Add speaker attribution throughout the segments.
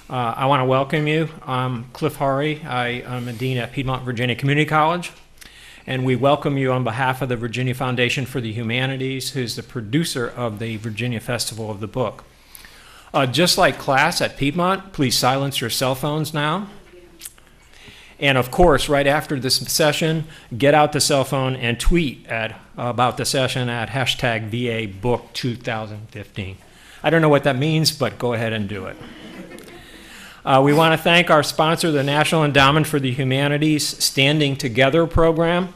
Speaker 1: I want to welcome you. I'm Cliff Horry. I am a dean at Piedmont Virginia Community College, and we welcome you on behalf of the Virginia Foundation for the Humanities, who's the producer of the Virginia Festival of the Book. Just like class at Piedmont, please silence your cell phones now. And of course, right after this session, get out the cell phone and tweet about the session at hashtag VABook2015. I don't know what that means, but go ahead and do it. We want to thank our sponsor, the National Endowment for the Humanities Standing Together program.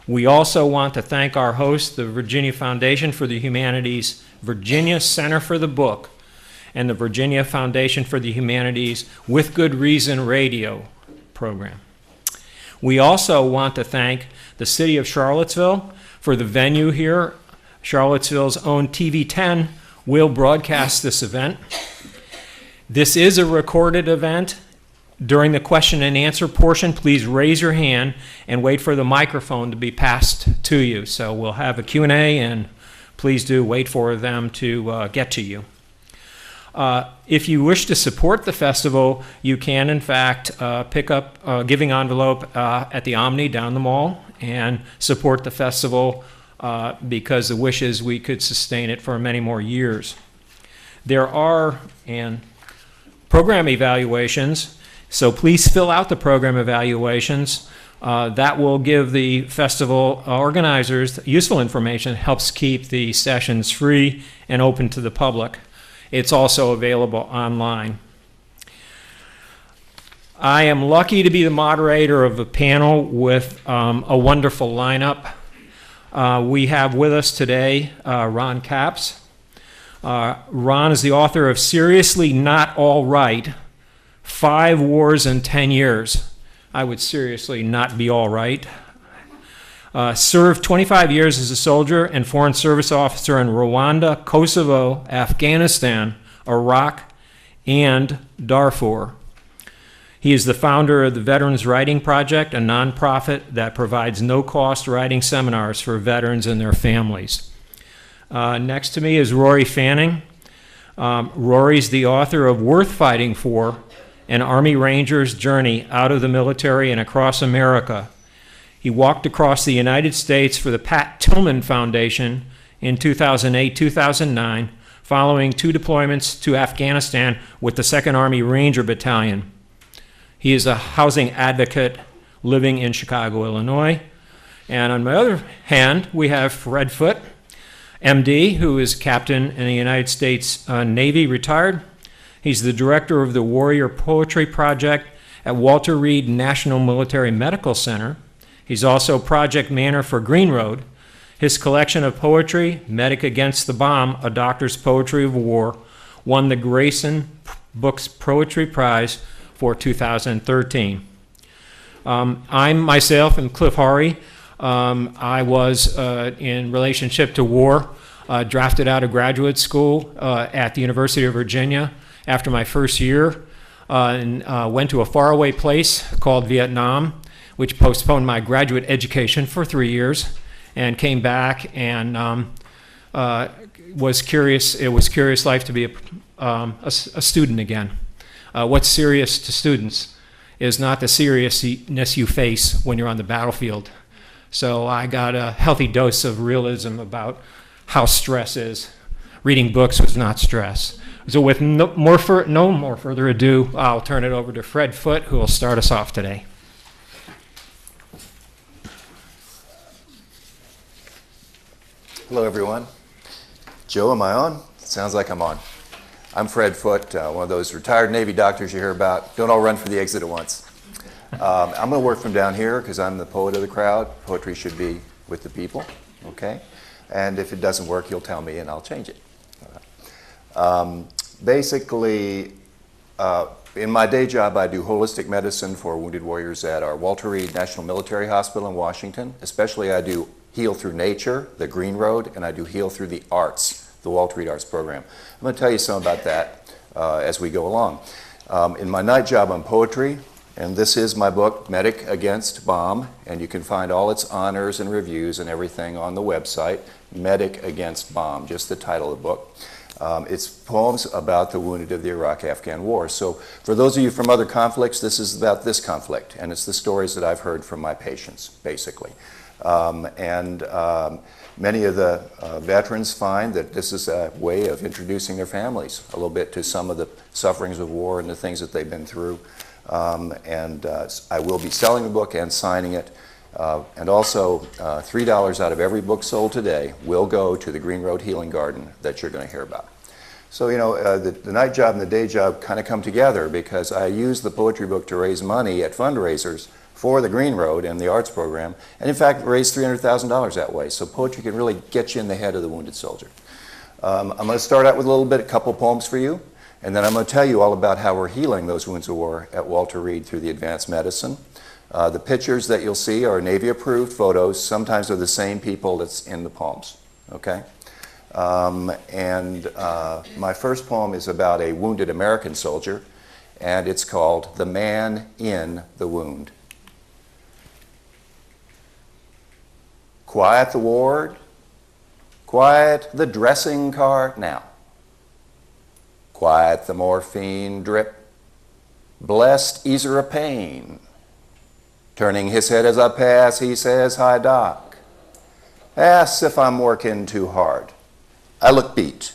Speaker 1: We also want to thank our host, the Virginia Foundation for the Humanities, Virginia Center for the Book, and the Virginia Foundation for the Humanities With Good Reason Radio program. We also want to thank the City of Charlottesville for the venue here. Charlottesville's own TV10 will broadcast this event. This is a recorded event. During the question and answer portion, please raise your hand and wait for the microphone to be passed to you. So we'll have a Q&A, and please do wait for them to get to you. If you wish to support the festival, you can, in fact, pick up a giving envelope at the Omni down the mall and support the festival because the wish is we could sustain it for many more years. There are program evaluations, so please fill out the program evaluations. That will give the festival organizers useful information, helps keep the sessions free and open to the public. It's also available online. I am lucky to be the moderator of a panel with a wonderful lineup. We have with us today Ron Capps. Ron is the author of Seriously Not All Right, 5 Wars in 10 Years. I would seriously not be all right. Served 25 years as a soldier and foreign service officer in Rwanda, Kosovo, Afghanistan, Iraq, and Darfur. He is the founder of the Veterans Writing Project, a nonprofit that provides no-cost writing seminars for veterans and their families. Next to me is Rory Fanning. Rory's the author of Worth Fighting For, An Army Ranger's Journey Out of the Military and Across America. He walked across the United States for the Pat Tillman Foundation in 2008-2009, following 2 deployments to Afghanistan with the 2nd Army Ranger Battalion. He is a housing advocate living in Chicago, Illinois. And on my other hand, we have Fred Foote, MD, who is captain in the United States Navy, retired. He's the director of the Warrior Poetry Project at Walter Reed National Military Medical Center. He's also project manager for Green Road. His collection of poetry, Medic Against the Bomb, A Doctor's Poetry of War, won the Grayson Books Poetry Prize for 2013. I myself am Cliff Horry. I was, in relationship to war, drafted out of graduate school at the University of Virginia after my first year, and went to a faraway place called Vietnam, which postponed my graduate education for 3 years, and came back and was curious. It was curious life to be a student again. What's serious to students is not the seriousness you face when you're on the battlefield. So I got a healthy dose of realism about how stress is. Reading books was not stress. So with no more further ado, I'll turn it over to Fred Foote, who will start us off today.
Speaker 2: Hello, everyone. Joe, am I on? Sounds like I'm on. I'm Fred Foote, one of those retired Navy doctors you hear about. Don't all run for the exit at once. I'm going to work from down here because I'm the poet of the crowd. Poetry should be with the people, okay? And if it doesn't work, you'll tell me and I'll change it. Basically, in my day job, I do holistic medicine for wounded warriors at our Walter Reed National Military Hospital in Washington. Especially, I do Heal Through Nature, the Green Road, and I do Heal Through the Arts, the Walter Reed Arts Program. I'm going to tell you some about that as we go along. In my night job, I'm poetry. And this is my book, Medic Against Bomb, and you can find all its honors and reviews and everything on the website, Medic Against Bomb, just the title of the book. It's poems about the wounded of the Iraq-Afghan war. So for those of you from other conflicts, this is about this conflict, and it's the stories that I've heard from my patients, basically. Many of the veterans find that this is a way of introducing their families a little bit to some of the sufferings of war and the things that they've been through. I will be selling the book and signing it. And also, $3 out of every book sold today will go to the Green Road Healing Garden that you're going to hear about. So, you know, the night job and the day job kind of come together because I use the poetry book to raise money at fundraisers for the Green Road and the arts program, and in fact raised $300,000 that way. So poetry can really get you in the head of the wounded soldier. I'm going to start out with a couple poems for you, and then I'm going to tell you all about how we're healing those wounds of war at Walter Reed through the advanced medicine. The pictures that you'll see are Navy-approved photos. Sometimes they're the same people that's in the poems, okay? My first poem is about a wounded American soldier, and it's called The Man in the Wound. Quiet the ward, quiet the dressing cart now. Quiet the morphine drip, blessed easer of pain. Turning his head as I pass, he says, "Hi, Doc." Asks if I'm working too hard. I look beat,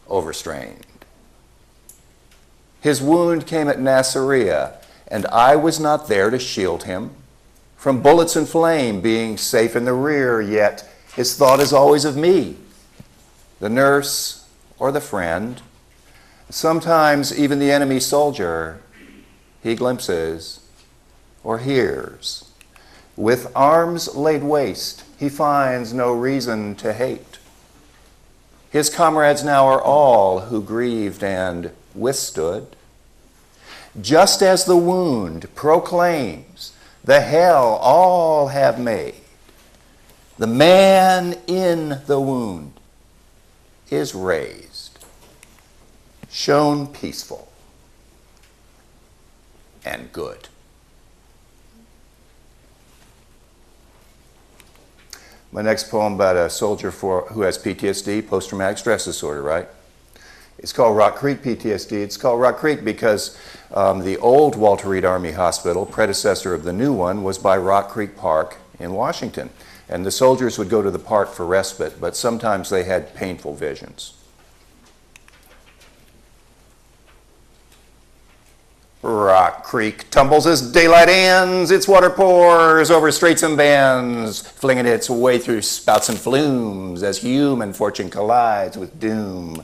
Speaker 2: overstrained. His wound came at Nasiriyah, and I was not there to shield him from bullets and flame, being safe in the rear, yet his thought is always of me, the nurse or the friend, sometimes even the enemy soldier he glimpses or hears. With arms laid waste, he finds no reason to hate. His comrades now are all who grieved and withstood. Just as the wound proclaims the hell all have made, the man in the wound is raised, shown peaceful and good. My next poem about a soldier who has PTSD, post-traumatic stress disorder, right? It's called Rock Creek PTSD. It's called Rock Creek because the old Walter Reed Army Hospital, predecessor of the new one, was by Rock Creek Park in Washington. And the soldiers would go to the park for respite, but sometimes they had painful visions. Rock Creek tumbles as daylight ends, its water pours over straits and bends, flinging its way through spouts and flumes as human fortune collides with doom.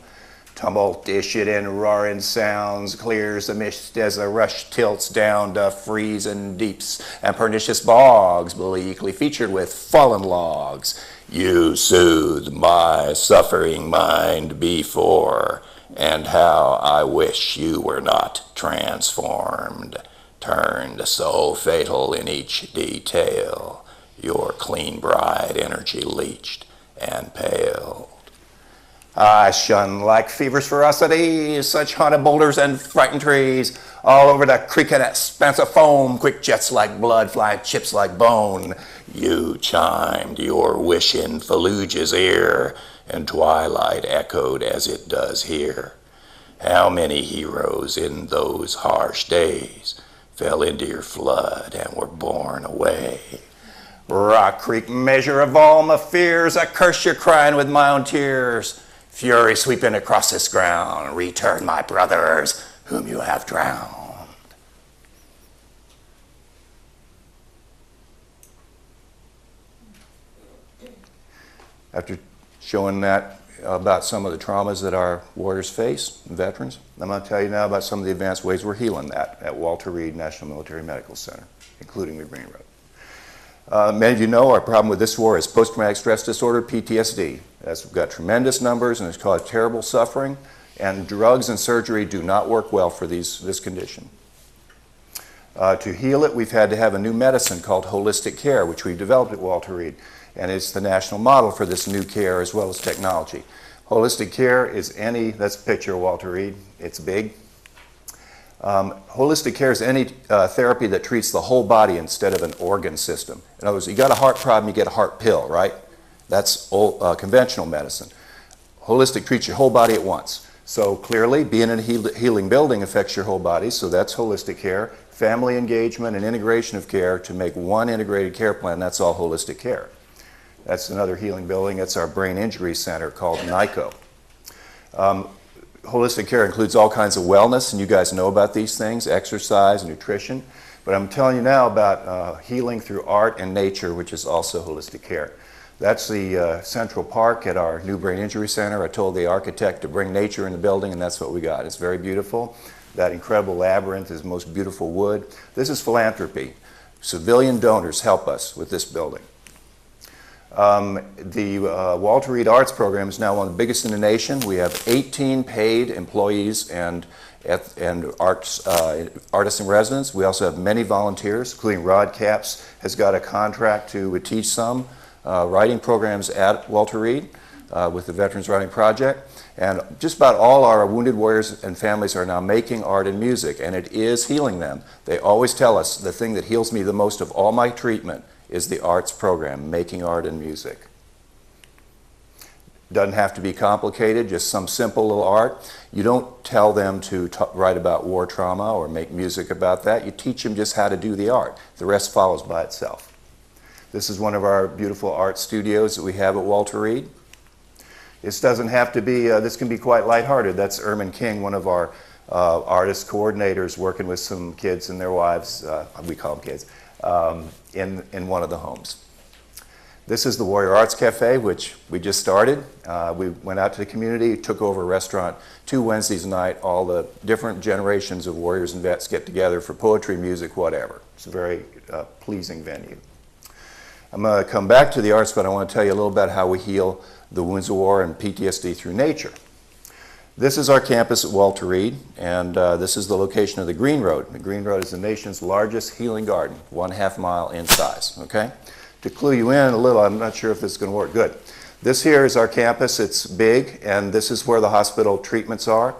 Speaker 2: Tumult issued in roaring sounds, clears the mist as the rush tilts down to freezing deeps and pernicious bogs, bleakly featured with fallen logs. You soothed my suffering mind before, and how I wish you were not transformed, turned so fatal in each detail, your clean bride energy leached and paled. I shun like fever's ferocity, such haunted boulders and frightened trees, all over the creek an expanse of foam, quick jets like blood, flying chips like bone. You chimed your wish in Fallujah's ear, and twilight echoed as it does here. How many heroes in those harsh days fell into your flood and were borne away? Rock Creek, measure of all my fears, I curse your crying with my own tears. Fury sweeping across this ground, return my brothers whom you have drowned. After showing that about some of the traumas that our warriors face, veterans, I'm going to tell you now about some of the advanced ways we're healing that at Walter Reed National Military Medical Center, including the Green Road. Many of you know our problem with this war is post-traumatic stress disorder, PTSD. We've got tremendous numbers and it's caused terrible suffering, and drugs and surgery do not work well for this condition. To heal it, we've had to have a new medicine called holistic care, which we've developed at Walter Reed, and it's the national model for this new care as well as technology. Holistic care is that's a picture of Walter Reed, it's big. Holistic care is any therapy that treats the whole body instead of an organ system. In other words, you got a heart problem, you get a heart pill, right? That's conventional medicine. Holistic treats your whole body at once. So clearly, being in a healing building affects your whole body, so that's holistic care. Family engagement and integration of care to make one integrated care plan, that's all holistic care. That's another healing building. It's our brain injury center called NICO. Holistic care includes all kinds of wellness, and you guys know about these things, exercise, nutrition. But I'm telling you now about healing through art and nature, which is also holistic care. That's the Central Park at our new brain injury center. I told the architect to bring nature in the building, and that's what we got. It's very beautiful. That incredible labyrinth is most beautiful wood. This is philanthropy. Civilian donors help us with this building. The Walter Reed Arts Program is now one of the biggest in the nation. We have 18 paid employees and artists in residence. We also have many volunteers, including Rod Capps has got a contract to teach some writing programs at Walter Reed with the Veterans Writing Project. And just about all our wounded warriors and families are now making art and music, and it is healing them. They always tell us the thing that heals me the most of all my treatment is the arts program, making art and music. Doesn't have to be complicated, just some simple little art. You don't tell them to write about war trauma or make music about that. You teach them just how to do the art. The rest follows by itself. This is one of our beautiful art studios that we have at Walter Reed. This doesn't have to be, this can be quite lighthearted. That's Ermin King, one of our artist coordinators working with some kids and their wives, we call them kids, in one of the homes. This is the Warrior Arts Cafe, which we just started. We went out to the community, took over a restaurant 2 Wednesdays a night. All the different generations of warriors and vets get together for poetry, music, whatever. It's a very pleasing venue. I'm going to come back to the arts, but I want to tell you a little about how we heal the wounds of war and PTSD through nature. This is our campus at Walter Reed, and this is the location of the Green Road. The Green Road is the nation's largest healing garden, 1/2 mile in size, okay? To clue you in a little, I'm not sure if this is going to work good. This here is our campus. It's big, and this is where the hospital treatments are.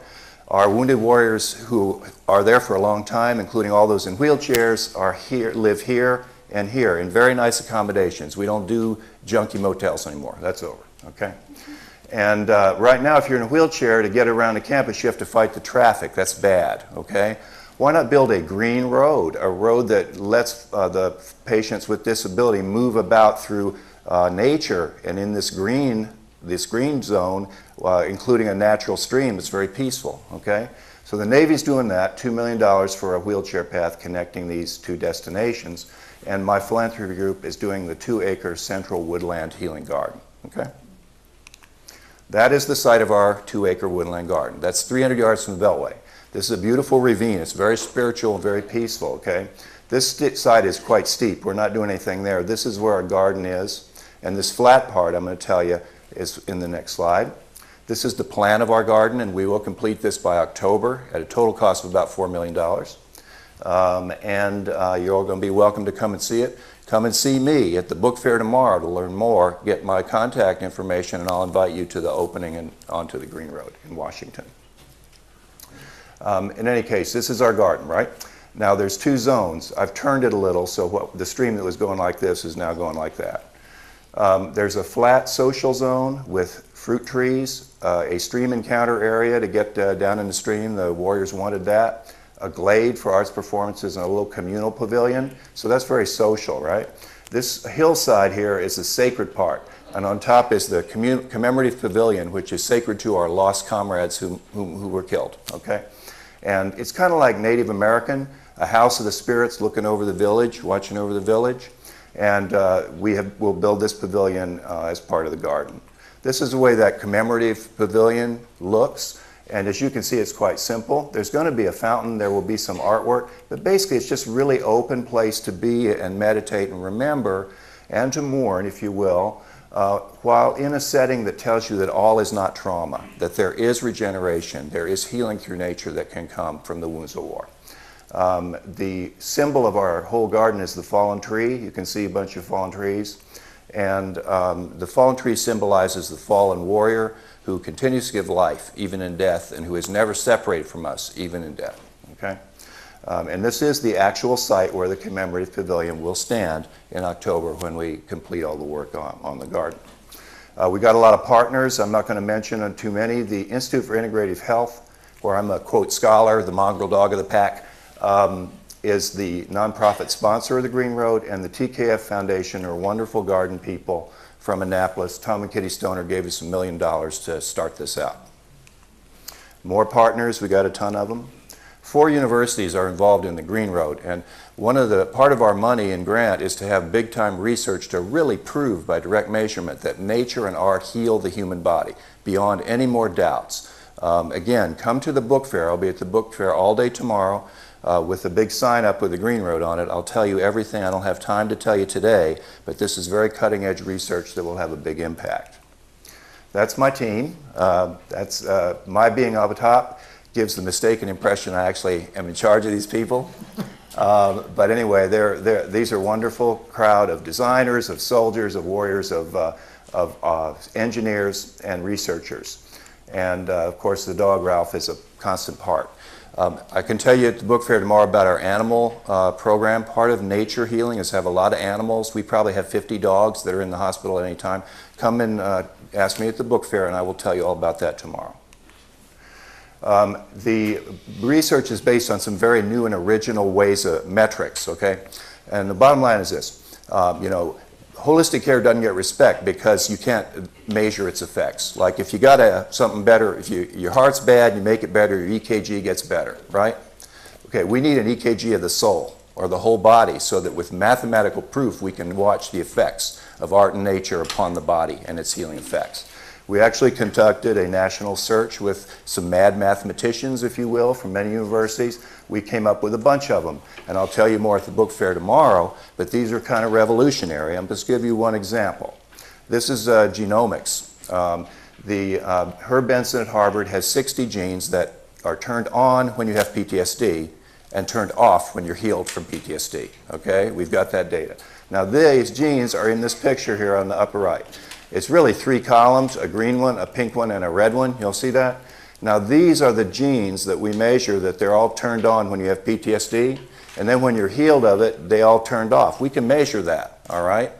Speaker 2: Our wounded warriors who are there for a long time, including all those in wheelchairs, are here, live here and here in very nice accommodations. We don't do junky motels anymore. That's over, okay? And right now, if you're in a wheelchair, to get around the campus, you have to fight the traffic. That's bad, okay? Why not build a green road, a road that lets the patients with disability move about through nature and in this green zone, including a natural stream that's very peaceful, okay? So the Navy's doing that, $2 million for a wheelchair path connecting these 2 destinations, and my philanthropy group is doing the 2-acre Central Woodland Healing Garden, okay? That is the site of our 2-acre woodland garden. That's 300 yards from the Beltway. This is a beautiful ravine. It's very spiritual and very peaceful, okay? This side is quite steep. We're not doing anything there. This is where our garden is. And this flat part, I'm going to tell you, is in the next slide. This is the plan of our garden, and we will complete this by October at a total cost of about $4 million. You're all going to be welcome to come and see it. Come and see me at the book fair tomorrow to learn more, get my contact information, and I'll invite you to the opening and onto the Green Road in Washington. In any case, this is our garden, right? Now there's 2 zones. I've turned it a little, so the stream that was going like this is now going like that. There's a flat social zone with fruit trees, a stream encounter area to get down in the stream. The warriors wanted that. A glade for arts performances, and a little communal pavilion. So that's very social, right? This hillside here is the sacred part, and on top is the commemorative pavilion, which is sacred to our lost comrades who were killed, okay? And it's kind of like Native American, a house of the spirits looking over the village, watching over the village, and we'll build this pavilion as part of the garden. This is the way that commemorative pavilion looks. And as you can see, it's quite simple. There's going to be a fountain, there will be some artwork, but basically it's just a really open place to be and meditate and remember and to mourn, if you will, while in a setting that tells you that all is not trauma, that there is regeneration, there is healing through nature that can come from the wounds of war. The symbol of our whole garden is the fallen tree. You can see a bunch of fallen trees. And the fallen tree symbolizes the fallen warrior who continues to give life even in death and who is never separated from us even in death, okay? And this is the actual site where the commemorative pavilion will stand in October when we complete all the work on the garden. We got a lot of partners. I'm not going to mention too many. The Institute for Integrative Health, where I'm a, quote, scholar, the mongrel dog of the pack, is the nonprofit sponsor of the Green Road, and the TKF Foundation are wonderful garden people from Annapolis. Tom and Kitty Stoner gave us $1 million to start this out. More partners, we got a ton of them. 4 universities are involved in the Green Road, and part of our money and grant is to have big-time research to really prove by direct measurement that nature and art heal the human body beyond any more doubts. Again, come to the book fair. I'll be at the book fair all day tomorrow with a big sign up with the Green Road on it. I'll tell you everything I don't have time to tell you today, but this is very cutting-edge research that will have a big impact. That's my team. That's my being up top gives the mistaken impression I actually am in charge of these people. But anyway, these are a wonderful crowd of designers, of soldiers, of warriors, of engineers and researchers. And of course, the dog Ralph is a constant part. I can tell you at the book fair tomorrow about our animal program. Part of nature healing is have a lot of animals. We probably have 50 dogs that are in the hospital at any time. Come and ask me at the book fair and I will tell you all about that tomorrow. The research is based on some very new and original ways of metrics, okay? And the bottom line is this, holistic care doesn't get respect because you can't measure its effects. Like if you got something better, if your heart's bad, you make it better, your EKG gets better, right? Okay, we need an EKG of the soul or the whole body so that with mathematical proof we can watch the effects of art and nature upon the body and its healing effects. We actually conducted a national search with some mad mathematicians, if you will, from many universities. We came up with a bunch of them, and I'll tell you more at the book fair tomorrow, but these are kind of revolutionary. I'm just give you one example. This is genomics. Herb Benson at Harvard has 60 genes that are turned on when you have PTSD and turned off when you're healed from PTSD, okay? We've got that data. Now these genes are in this picture here on the upper right. It's really 3 columns, a green one, a pink one, and a red one. You'll see that? Now these are the genes that we measure that they're all turned on when you have PTSD, and then when you're healed of it, they all turned off. We can measure that, all right?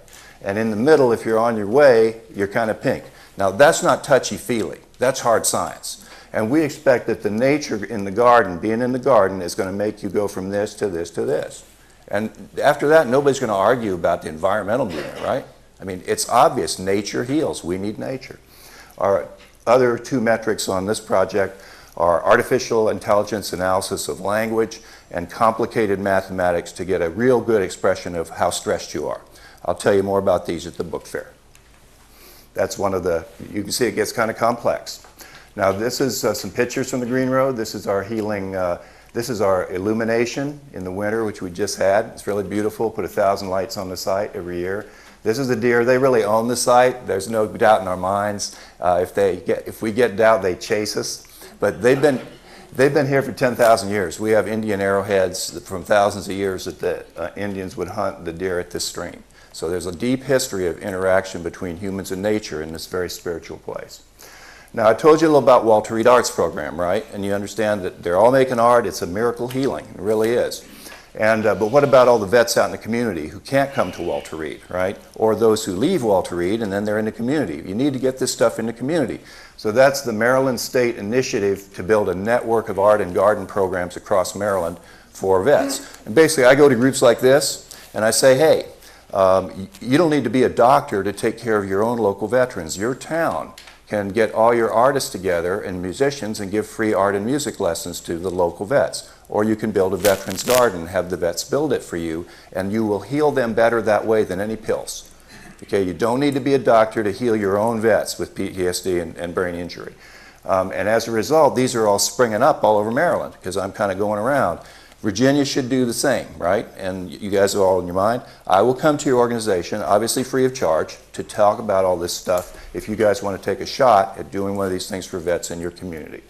Speaker 2: And in the middle, if you're on your way, you're kind of pink. Now that's not touchy-feely. That's hard science. And we expect that the nature in the garden, being in the garden, is going to make you go from this to this to this. And after that, nobody's going to argue about the environmental movement, right? I mean, it's obvious nature heals. We need nature. Our other 2 metrics on this project are artificial intelligence analysis of language and complicated mathematics to get a real good expression of how stressed you are. I'll tell you more about these at the book fair. That's one of the, you can see it gets kind of complex. Now this is some pictures from the Green Road. This is our healing, this is our illumination in the winter, which we just had. It's really beautiful. Put 1,000 lights on the site every year. This is the deer. They really own the site. There's no doubt in our minds. If we get doubt, they chase us. But they've been here for 10,000 years. We have Indian arrowheads from thousands of years that the Indians would hunt the deer at this stream. So there's a deep history of interaction between humans and nature in this very spiritual place. Now, I told you a little about Walter Reed Arts program, right? And you understand that they're all making art. It's a miracle healing. It really is. And, but what about all the vets out in the community who can't come to Walter Reed, right? Or those who leave Walter Reed and then they're in the community. You need to get this stuff in the community. So that's the Maryland State Initiative to build a network of art and garden programs across Maryland for vets. And basically I go to groups like this and I say, hey, you don't need to be a doctor to take care of your own local veterans. Your town can get all your artists together and musicians and give free art and music lessons to the local vets. Or you can build a veterans garden, have the vets build it for you, and you will heal them better that way than any pills. Okay, you don't need to be a doctor to heal your own vets with PTSD and brain injury. And as a result, these are all springing up all over Maryland because I'm kind of going around. Virginia should do the same, right? And you guys are all in your mind. I will come to your organization, obviously free of charge, to talk about all this stuff if you guys want to take a shot at doing one of these things for vets in your community.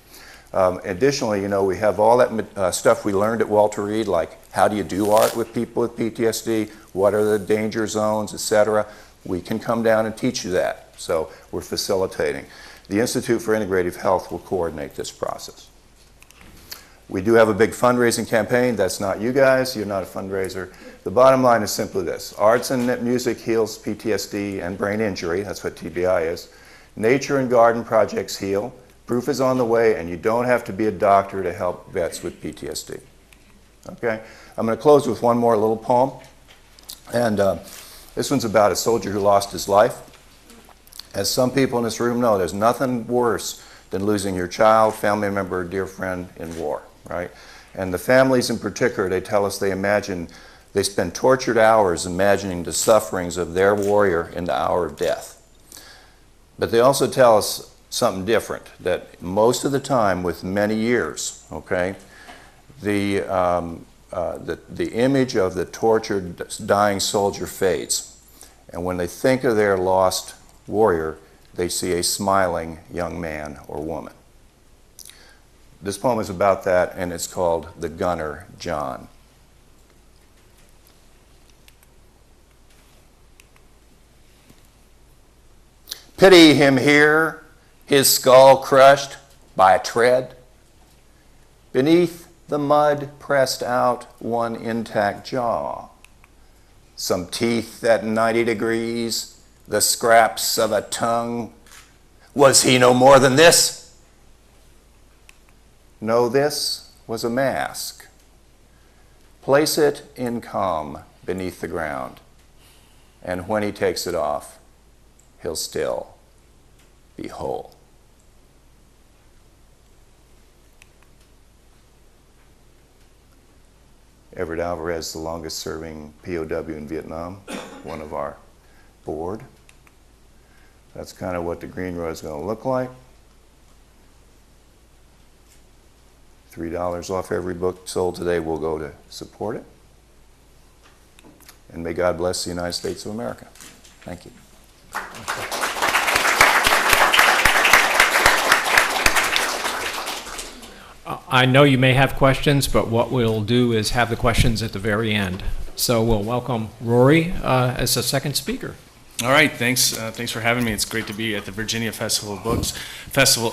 Speaker 2: Additionally, you know, we have all that stuff we learned at Walter Reed, like how do you do art with people with PTSD, what are the danger zones, etc. We can come down and teach you that. So we're facilitating. The Institute for Integrative Health will coordinate this process. We do have a big fundraising campaign. That's not you guys. You're not a fundraiser. The bottom line is simply this. Arts and music heals PTSD and brain injury. That's what TBI is. Nature and garden projects heal. Proof is on the way, and you don't have to be a doctor to help vets with PTSD. Okay? I'm going to close with one more little poem. And this one's about a soldier who lost his life. As some people in this room know, there's nothing worse than losing your child, family member, or dear friend in war, right? And the families in particular, they tell us they spend tortured hours imagining the sufferings of their warrior in the hour of death. But they also tell us something different, that most of the time, with many years, okay, the image of the tortured, dying soldier fades. And when they think of their lost warrior, they see a smiling young man or woman. This poem is about that, and it's called The Gunner John. Pity him here, his skull crushed by a tread. Beneath the mud pressed out one intact jaw. Some teeth at 90 degrees, the scraps of a tongue. Was he no more than this? No, this was a mask. Place it in calm beneath the ground, and when he takes it off, he'll still be whole. Everett Alvarez, the longest serving POW in Vietnam, one of our board. That's kind of what the Green Road is going to look like. $3 off every book sold today will go to support it. And may God bless the United States of America. Thank you.
Speaker 1: I know you may have questions, but what we'll do is have the questions at the very end. So we'll welcome Rory as the second speaker.
Speaker 3: All right, thanks for having me. It's great to be at the Virginia Festival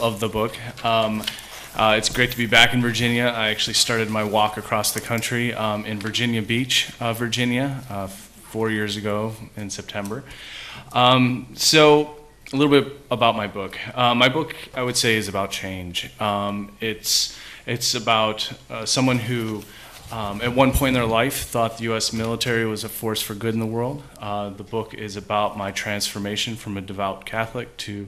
Speaker 3: of the Book. It's great to be back in Virginia. I actually started my walk across the country in Virginia Beach, Virginia, 4 years ago in September. So a little bit about my book. My book, I would say, is about change. It's about someone who, at one point in their life, thought the U.S. military was a force for good in the world. The book is about my transformation from a devout Catholic to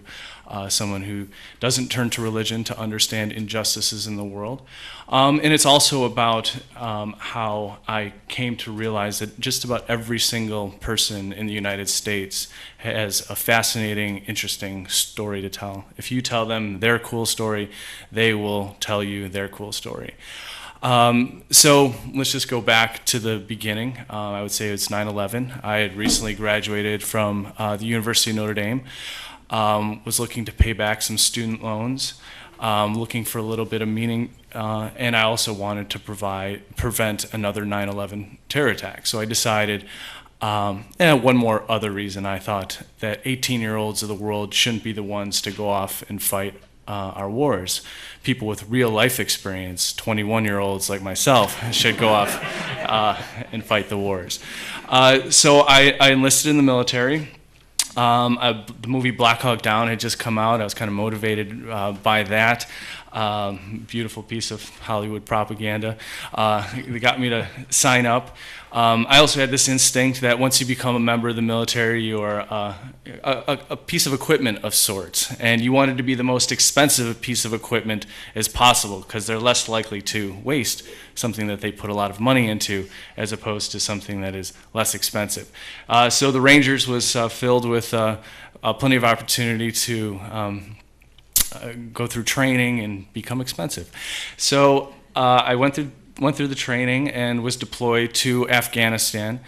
Speaker 3: someone who doesn't turn to religion to understand injustices in the world. And it's also about how I came to realize that just about every single person in the United States has a fascinating, interesting story to tell. If you tell them their cool story, they will tell you their cool story. So let's just go back to the beginning. I would say it's 9/11. I had recently graduated from the University of Notre Dame, was looking to pay back some student loans, looking for a little bit of meaning, and I also wanted to prevent another 9/11 terror attack. So I decided, and one more other reason, I thought that 18-year-olds of the world shouldn't be the ones to go off and fight our wars. People with real life experience, 21-year-olds like myself, should go off and fight the wars. So I enlisted in the military. The movie Black Hawk Down had just come out. I was kind of motivated by that. Beautiful piece of Hollywood propaganda. They got me to sign up. I also had this instinct that once you become a member of the military, you're a piece of equipment of sorts, and you wanted to be the most expensive piece of equipment as possible because they're less likely to waste something that they put a lot of money into as opposed to something that is less expensive. So the Rangers was filled with plenty of opportunity to go through training and become expensive. So I went through the training and was deployed to Afghanistan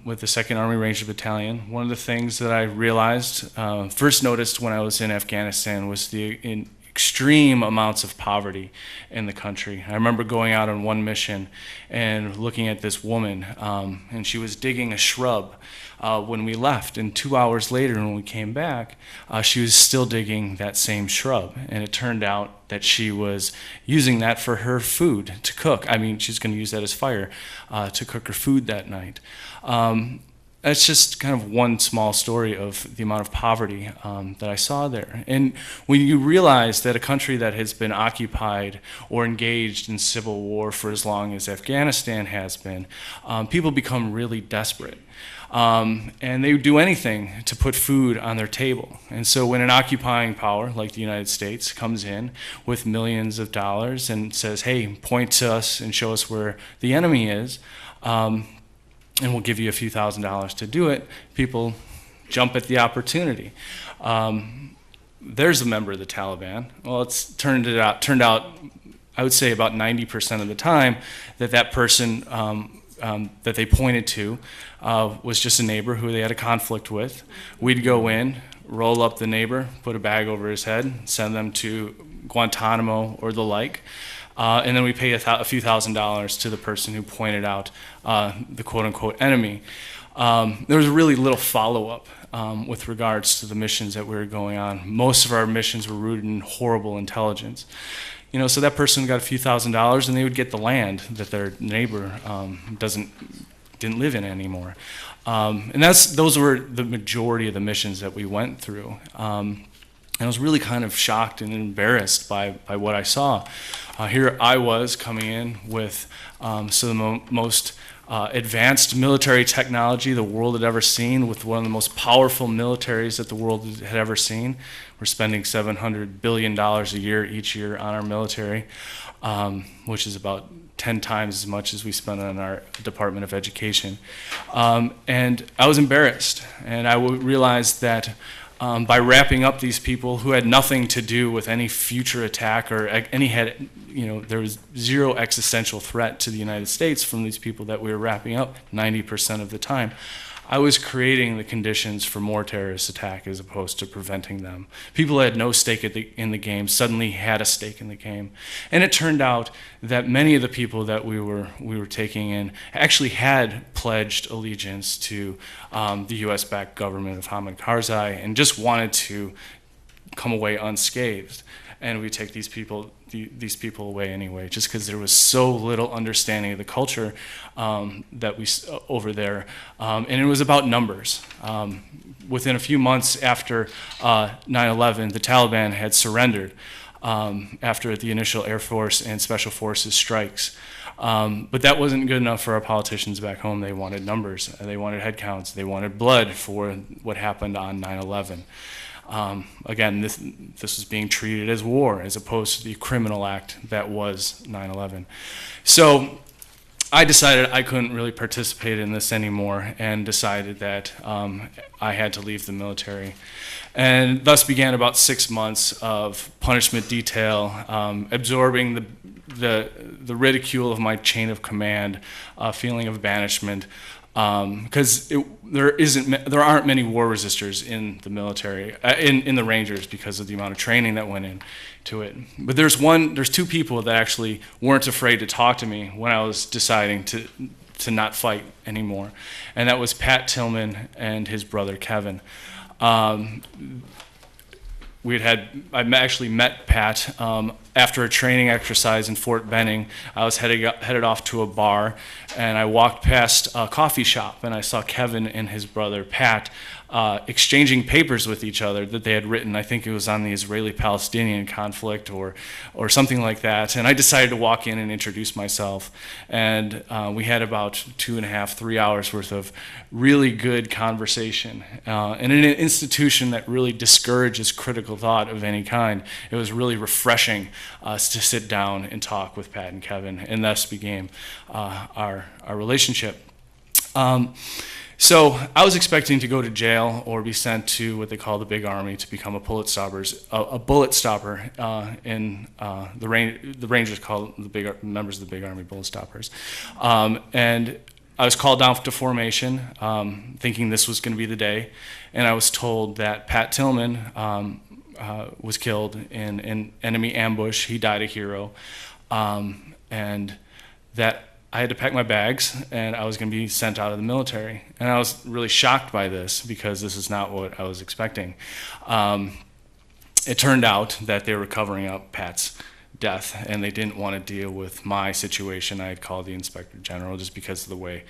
Speaker 3: with the 2nd Army Ranger Battalion. One of the things that I realized, first noticed when I was in Afghanistan, was the extreme amounts of poverty in the country. I remember going out on one mission and looking at this woman, and she was digging a shrub when we left, and 2 hours later when we came back, she was still digging that same shrub, and it turned out that she was using that for her food to cook. I mean, she's going to use that as fire to cook her food that night. That's just kind of one small story of the amount of poverty that I saw there. And when you realize that a country that has been occupied or engaged in civil war for as long as Afghanistan has been, people become really desperate. And they would do anything to put food on their table. And so when an occupying power like the United States comes in with millions of dollars and says, hey, point to us and show us where the enemy is, and we'll give you a few $1,000s to do it, people jump at the opportunity. There's a member of the Taliban. Well, it's turned out, I would say about 90% of the time, that person that they pointed to was just a neighbor who they had a conflict with. We'd go in, roll up the neighbor, put a bag over his head, send them to Guantanamo or the like. And then we pay a few $1,000s to the person who pointed out the quote-unquote enemy. There was really little follow-up with regards to the missions that we were going on. Most of our missions were rooted in horrible intelligence. You know, so that person got a few $1,000s, and they would get the land that their neighbor didn't live in anymore. And those were the majority of the missions that we went through. And I was really kind of shocked and embarrassed by what I saw. Here I was coming in with some of the most advanced military technology the world had ever seen, with one of the most powerful militaries that the world had ever seen. We're spending $700 billion a year each year on our military, which is about 10 times as much as we spend on our Department of Education. And I was embarrassed, and I realized that by wrapping up these people who had nothing to do with any future attack or there was zero existential threat to the United States from these people that we were wrapping up 90% of the time. I was creating the conditions for more terrorist attack as opposed to preventing them. People who had no stake in the game suddenly had a stake in the game. And it turned out that many of the people that we were taking in actually had pledged allegiance to the US-backed government of Hamid Karzai and just wanted to come away unscathed. And we take these people away anyway, just because there was so little understanding of the culture that we over there, and it was about numbers. Within a few months after 9/11, the Taliban had surrendered after the initial Air Force and Special Forces strikes. But that wasn't good enough for our politicians back home. They wanted numbers, they wanted head counts, they wanted blood for what happened on 9/11. Again, this was being treated as war as opposed to the criminal act that was 9/11. So I decided I couldn't really participate in this anymore and decided that I had to leave the military. And thus began about 6 months of punishment detail, absorbing the ridicule of my chain of command, feeling of banishment, because there aren't many war resistors in the military, in the Rangers, because of the amount of training that went into it. But there's two people that actually weren't afraid to talk to me when I was deciding to not fight anymore, and that was Pat Tillman and his brother Kevin. I actually met Pat after a training exercise in Fort Benning. I was headed off to a bar, and I walked past a coffee shop, and I saw Kevin and his brother Pat exchanging papers with each other that they had written. I think it was on the Israeli-Palestinian conflict or something like that. And I decided to walk in and introduce myself. And we had about 2.5, 3 hours worth of really good conversation. And in an institution that really discourages critical thought of any kind, it was really refreshing to sit down and talk with Pat and Kevin, and thus began our relationship. So I was expecting to go to jail or be sent to what they call the Big Army to become a bullet stopper. In the Rangers call the members of the Big Army bullet stoppers. And I was called down to formation, thinking this was going to be the day, and I was told that Pat Tillman, was killed in an enemy ambush. He died a hero, and that I had to pack my bags, and I was going to be sent out of the military. And I was really shocked by this because this is not what I was expecting. It turned out that they were covering up Pat's death, and they didn't want to deal with my situation. I had called the Inspector General just because of the way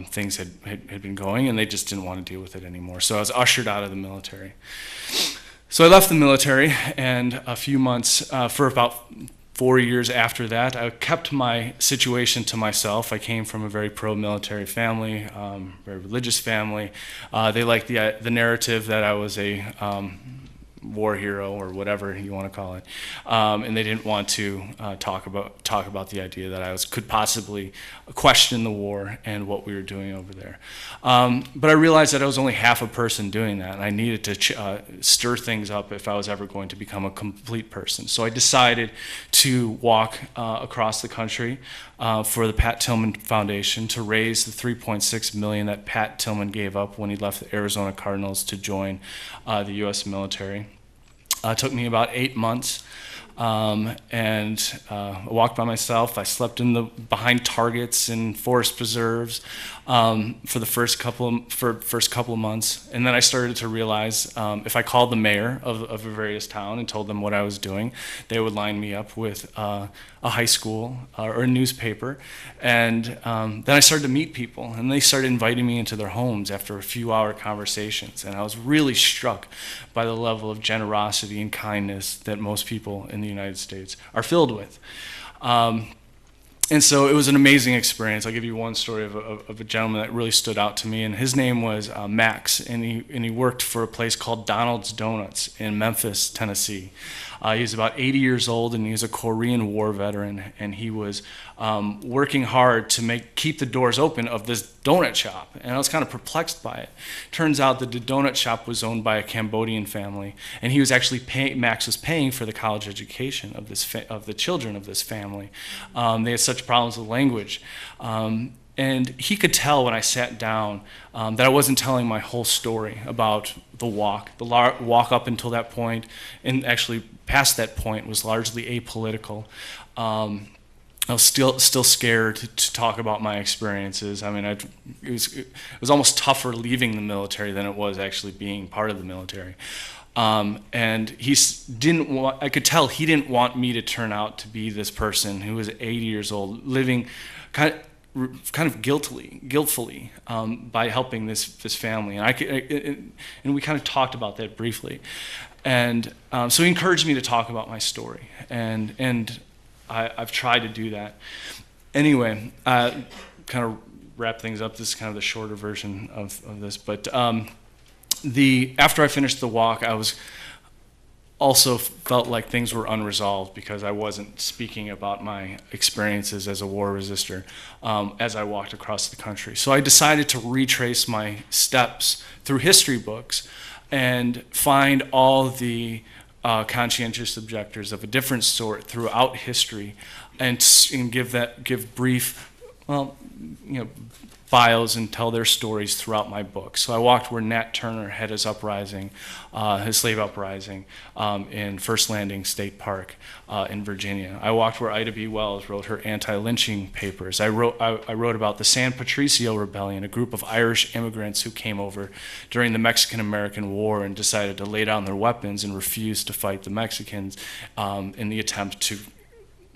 Speaker 3: things had been going, and they just didn't want to deal with it anymore. So I was ushered out of the military. So I left the military, and a few months, for about 4 years after that, I kept my situation to myself. I came from a very pro-military family, very religious family. They liked the narrative that I was a war hero or whatever you want to call it, and they didn't want to talk about the idea that I could possibly question the war and what we were doing over there. But I realized that I was only half a person doing that, and I needed to stir things up if I was ever going to become a complete person. So I decided to walk across the country for the Pat Tillman Foundation to raise the $3.6 million that Pat Tillman gave up when he left the Arizona Cardinals to join the U.S. military. It took me about 8 months, and I walked by myself. I slept behind targets in forest preserves for the first couple of months, and then I started to realize if I called the mayor of a various town and told them what I was doing, they would line me up with a high school or a newspaper, and then I started to meet people, and they started inviting me into their homes after a few hour conversations, and I was really struck by the level of generosity and kindness that most people in the United States are filled with. And so it was an amazing experience. I'll give you one story of a gentleman that really stood out to me, and his name was Max, and he worked for a place called Donald's Donuts in Memphis, Tennessee. He was about 80 years old, and he was a Korean War veteran, and he was working hard to keep the doors open of this donut shop, and I was kind of perplexed by it. Turns out that the donut shop was owned by a Cambodian family, and he was actually Max was paying for the college education of the children of this family. They had such problems with language. And he could tell when I sat down that I wasn't telling my whole story about the walk. The walk up until that point, and actually past that point, was largely apolitical. I was still scared to talk about my experiences. I mean, it was almost tougher leaving the military than it was actually being part of the military. And I could tell he didn't want me to turn out to be this person who was 80 years old, living kind of guiltfully by helping this family, and we kind of talked about that briefly, and so he encouraged me to talk about my story, and I've tried to do that. Anyway, kind of wrap things up. This is kind of the shorter version of this, but after I finished the walk, I also felt like things were unresolved because I wasn't speaking about my experiences as a war resistor as I walked across the country. So I decided to retrace my steps through history books and find all the conscientious objectors of a different sort throughout history, and give brief, bios and tell their stories throughout my book. So I walked where Nat Turner had his uprising, his slave uprising in First Landing State Park in Virginia. I walked where Ida B. Wells wrote her anti-lynching papers. I wrote about the San Patricio Rebellion, a group of Irish immigrants who came over during the Mexican-American War and decided to lay down their weapons and refuse to fight the Mexicans in the attempt to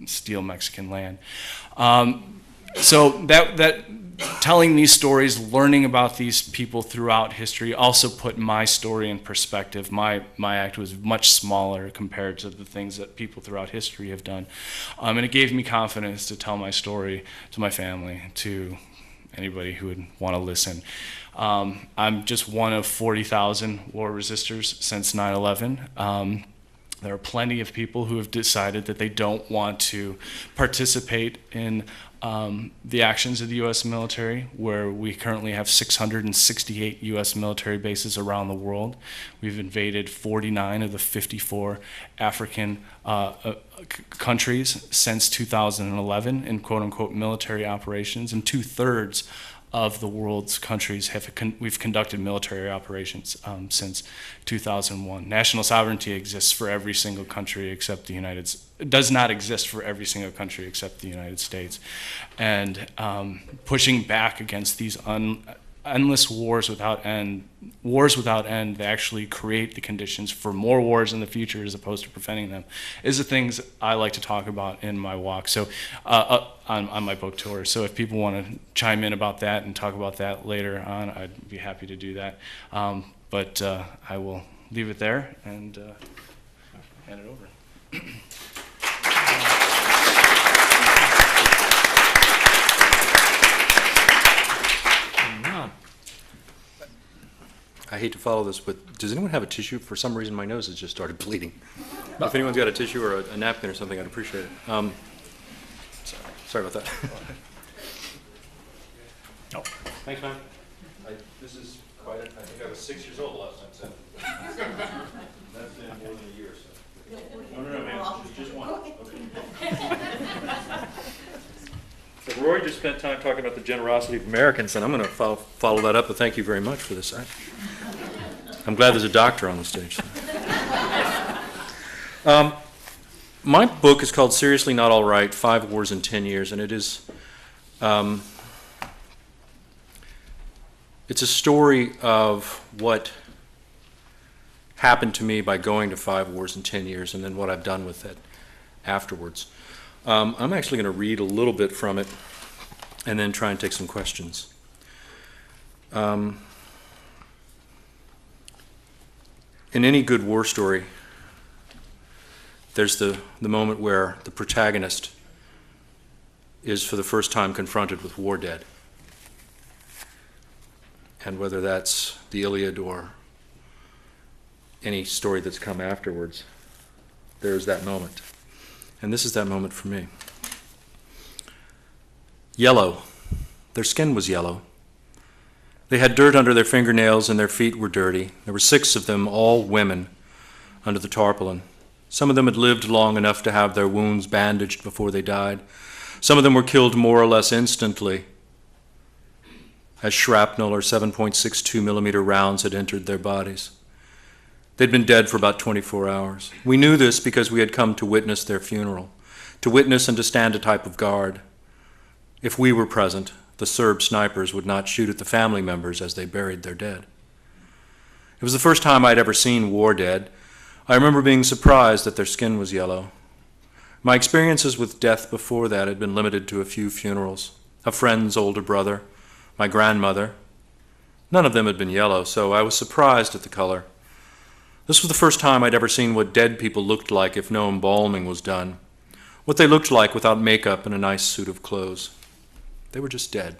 Speaker 3: steal Mexican land. So that telling these stories, learning about these people throughout history, also put my story in perspective. My act was much smaller compared to the things that people throughout history have done, and it gave me confidence to tell my story to my family, to anybody who would want to listen. I'm just one of 40,000 war resistors since 9/11. There are plenty of people who have decided that they don't want to participate in the actions of the U.S. military, where we currently have 668 U.S. military bases around the world. We've invaded 49 of the 54 African countries since 2011 in quote-unquote military operations, and 2/3 of the world's countries we've conducted military operations since 2001. National sovereignty exists for every single country except the United States. It does not exist for every single country except the United States. And pushing back against these endless wars without end, they actually create the conditions for more wars in the future as opposed to preventing them, is the things I like to talk about in my walk, so on my book tour. So if people want to chime in about that and talk about that later on, I'd be happy to do that. But I will leave it there and hand it over.
Speaker 4: I hate to follow this, but does anyone have a tissue? For some reason, my nose has just started bleeding. If anyone's got a tissue or a napkin or something, I'd appreciate it. Sorry about that.
Speaker 1: No.
Speaker 4: Thanks, man. This is quite. I think I was 6 years old the last time. So. That's been more than a year. So. No, man. Just one. Okay. So Rory just spent time talking about the generosity of Americans, and I'm going to follow that up. But thank you very much for this. I'm glad there's a doctor on the stage. My book is called Seriously Not All Right, 5 Wars in 10 Years, and it is it's a story of what happened to me by going to 5 wars in 10 years and then what I've done with it afterwards. I'm actually going to read a little bit from it and then try and take some questions. In any good war story, there's the moment where the protagonist is for the first time confronted with war dead. And whether that's the Iliad or any story that's come afterwards, there's that moment. And this is that moment for me. Yellow. Their skin was yellow. They had dirt under their fingernails and their feet were dirty. There were 6 of them, all women, under the tarpaulin. Some of them had lived long enough to have their wounds bandaged before they died. Some of them were killed more or less instantly as shrapnel or 7.62 millimeter rounds had entered their bodies. They'd been dead for about 24 hours. We knew this because we had come to witness their funeral, to witness and to stand a type of guard. If we were present, the Serb snipers would not shoot at the family members as they buried their dead. It was the first time I'd ever seen war dead. I remember being surprised that their skin was yellow. My experiences with death before that had been limited to a few funerals, a friend's older brother, my grandmother. None of them had been yellow, so I was surprised at the color. This was the first time I'd ever seen what dead people looked like if no embalming was done, what they looked like without makeup and a nice suit of clothes. They were just dead.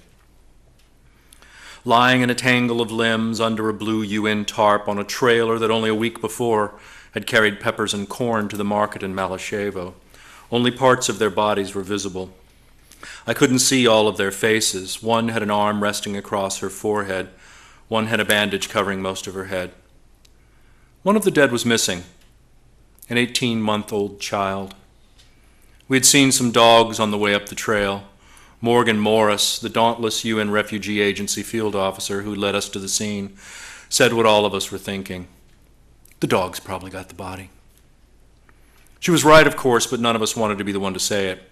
Speaker 4: Lying in a tangle of limbs under a blue UN tarp on a trailer that only a week before had carried peppers and corn to the market in Malyshevo. Only parts of their bodies were visible. I couldn't see all of their faces. One had an arm resting across her forehead. One had a bandage covering most of her head. One of the dead was missing, an 18-month-old child. We had seen some dogs on the way up the trail. Morgan Morris, the dauntless UN Refugee Agency field officer who led us to the scene, said what all of us were thinking. The dogs probably got the body. She was right, of course, but none of us wanted to be the one to say it.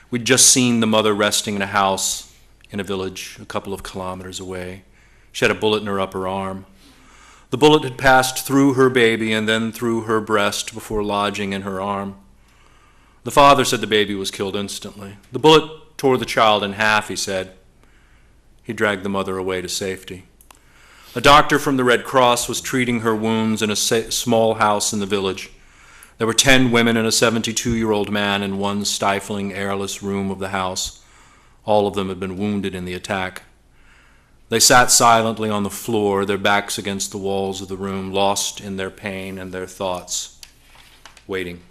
Speaker 4: We'd just seen the mother resting in a house in a village a couple of kilometers away. She had a bullet in her upper arm. The bullet had passed through her baby and then through her breast before lodging in her arm. The father said the baby was killed instantly. The bullet tore the child in half, he said. He dragged the mother away to safety. A doctor from the Red Cross was treating her wounds in a small house in the village. There were 10 women and a 72-year-old man in one stifling, airless room of the house. All of them had been wounded in the attack. They sat silently on the floor, their backs against the walls of the room, lost in their pain and their thoughts, waiting.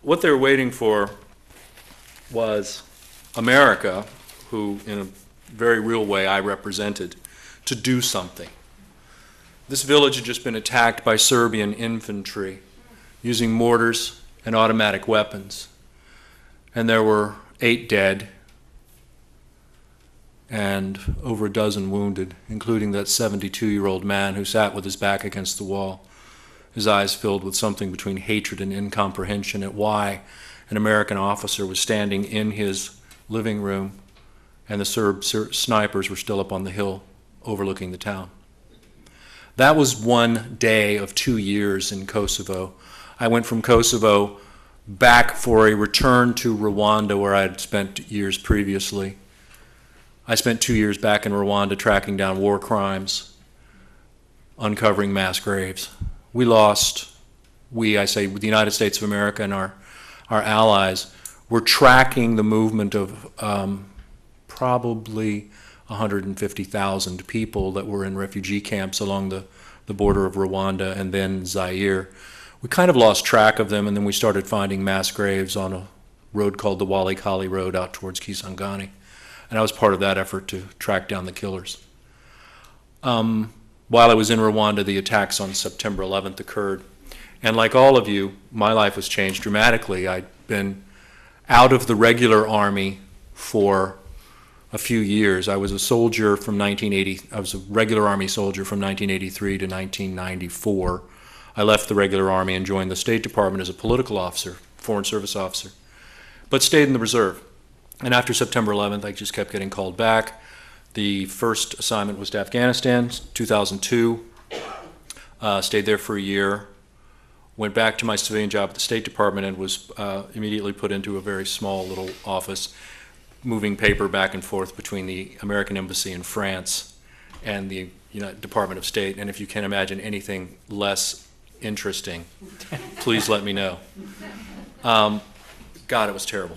Speaker 4: What they were waiting for was America, who in a very real way I represented, to do something. This village had just been attacked by Serbian infantry using mortars and automatic weapons, and there were 8 dead, and over a dozen wounded, including that 72-year-old man who sat with his back against the wall, his eyes filled with something between hatred and incomprehension at why an American officer was standing in his living room and the Serb snipers were still up on the hill overlooking the town. That was one day of 2 years in Kosovo. I went from Kosovo back for a return to Rwanda, where I had spent years previously. I spent 2 years back in Rwanda tracking down war crimes, uncovering mass graves. We lost, I say the United States of America and our allies, were tracking the movement of probably 150,000 people that were in refugee camps along the border of Rwanda and then Zaire. We kind of lost track of them, and then we started finding mass graves on a road called the Walikale Road out towards Kisangani. And I was part of that effort to track down the killers. While I was in Rwanda, the attacks on September 11th occurred. And like all of you, my life was changed dramatically. I'd been out of the regular army for a few years. I was a soldier from 1980. I was a regular army soldier from 1983 to 1994. I left the regular army and joined the State Department as a political officer, foreign service officer, but stayed in the reserve. And after September 11th, I just kept getting called back. The first assignment was to Afghanistan, 2002. Stayed there for a year. Went back to my civilian job at the State Department and was immediately put into a very small little office, moving paper back and forth between the American Embassy in France and the Department of State. And if you can imagine anything less interesting, please let me know. God, it was terrible.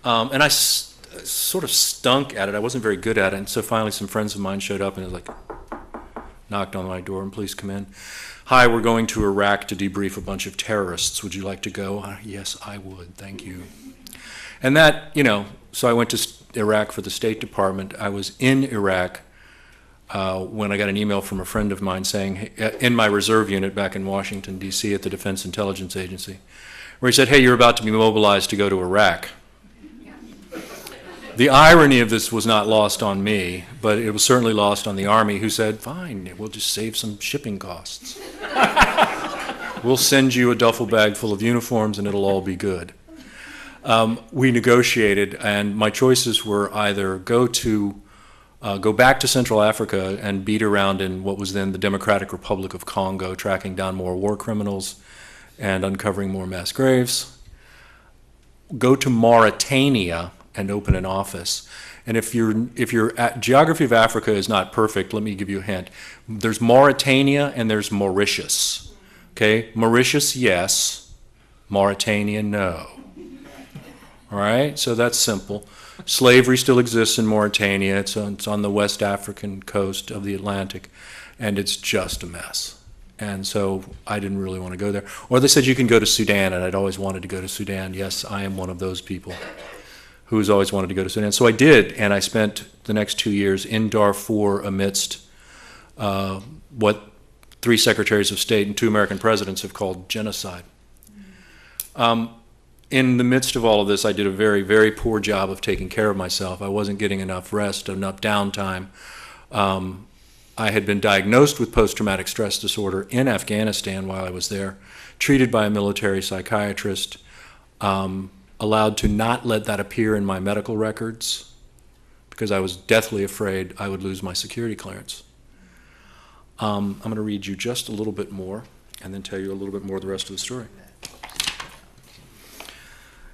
Speaker 4: And I sort of stunk at it. I wasn't very good at it. And so finally some friends of mine showed up and knocked on my door, and please come in. Hi, we're going to Iraq to debrief a bunch of terrorists. Would you like to go? Yes, I would. Thank you. And that, so I went to Iraq for the State Department. I was in Iraq when I got an email from a friend of mine saying, in my reserve unit back in Washington, D.C. at the Defense Intelligence Agency, where he said, hey, you're about to be mobilized to go to Iraq. The irony of this was not lost on me, but it was certainly lost on the Army, who said, fine, we'll just save some shipping costs. We'll send you a duffel bag full of uniforms and it'll all be good. We negotiated, and my choices were either go back to Central Africa and beat around in what was then the Democratic Republic of Congo, tracking down more war criminals and uncovering more mass graves, go to Mauritania and open an office. And if your geography of Africa is not perfect, let me give you a hint. There's Mauritania and there's Mauritius. Okay, Mauritius, yes. Mauritania, no. All right, so that's simple. Slavery still exists in Mauritania. It's on the West African coast of the Atlantic, and it's just a mess. And so I didn't really want to go there. Or they said you can go to Sudan, and I'd always wanted to go to Sudan. Yes, I am one of those people who's always wanted to go to Sudan. So I did, and I spent the next 2 years in Darfur amidst what 3 secretaries of state and 2 American presidents have called genocide. In the midst of all of this, I did a very, very poor job of taking care of myself. I wasn't getting enough rest, enough downtime. I had been diagnosed with post-traumatic stress disorder in Afghanistan while I was there, treated by a military psychiatrist, allowed to not let that appear in my medical records because I was deathly afraid I would lose my security clearance. I'm going to read you just a little bit more and then tell you a little bit more of the rest of the story.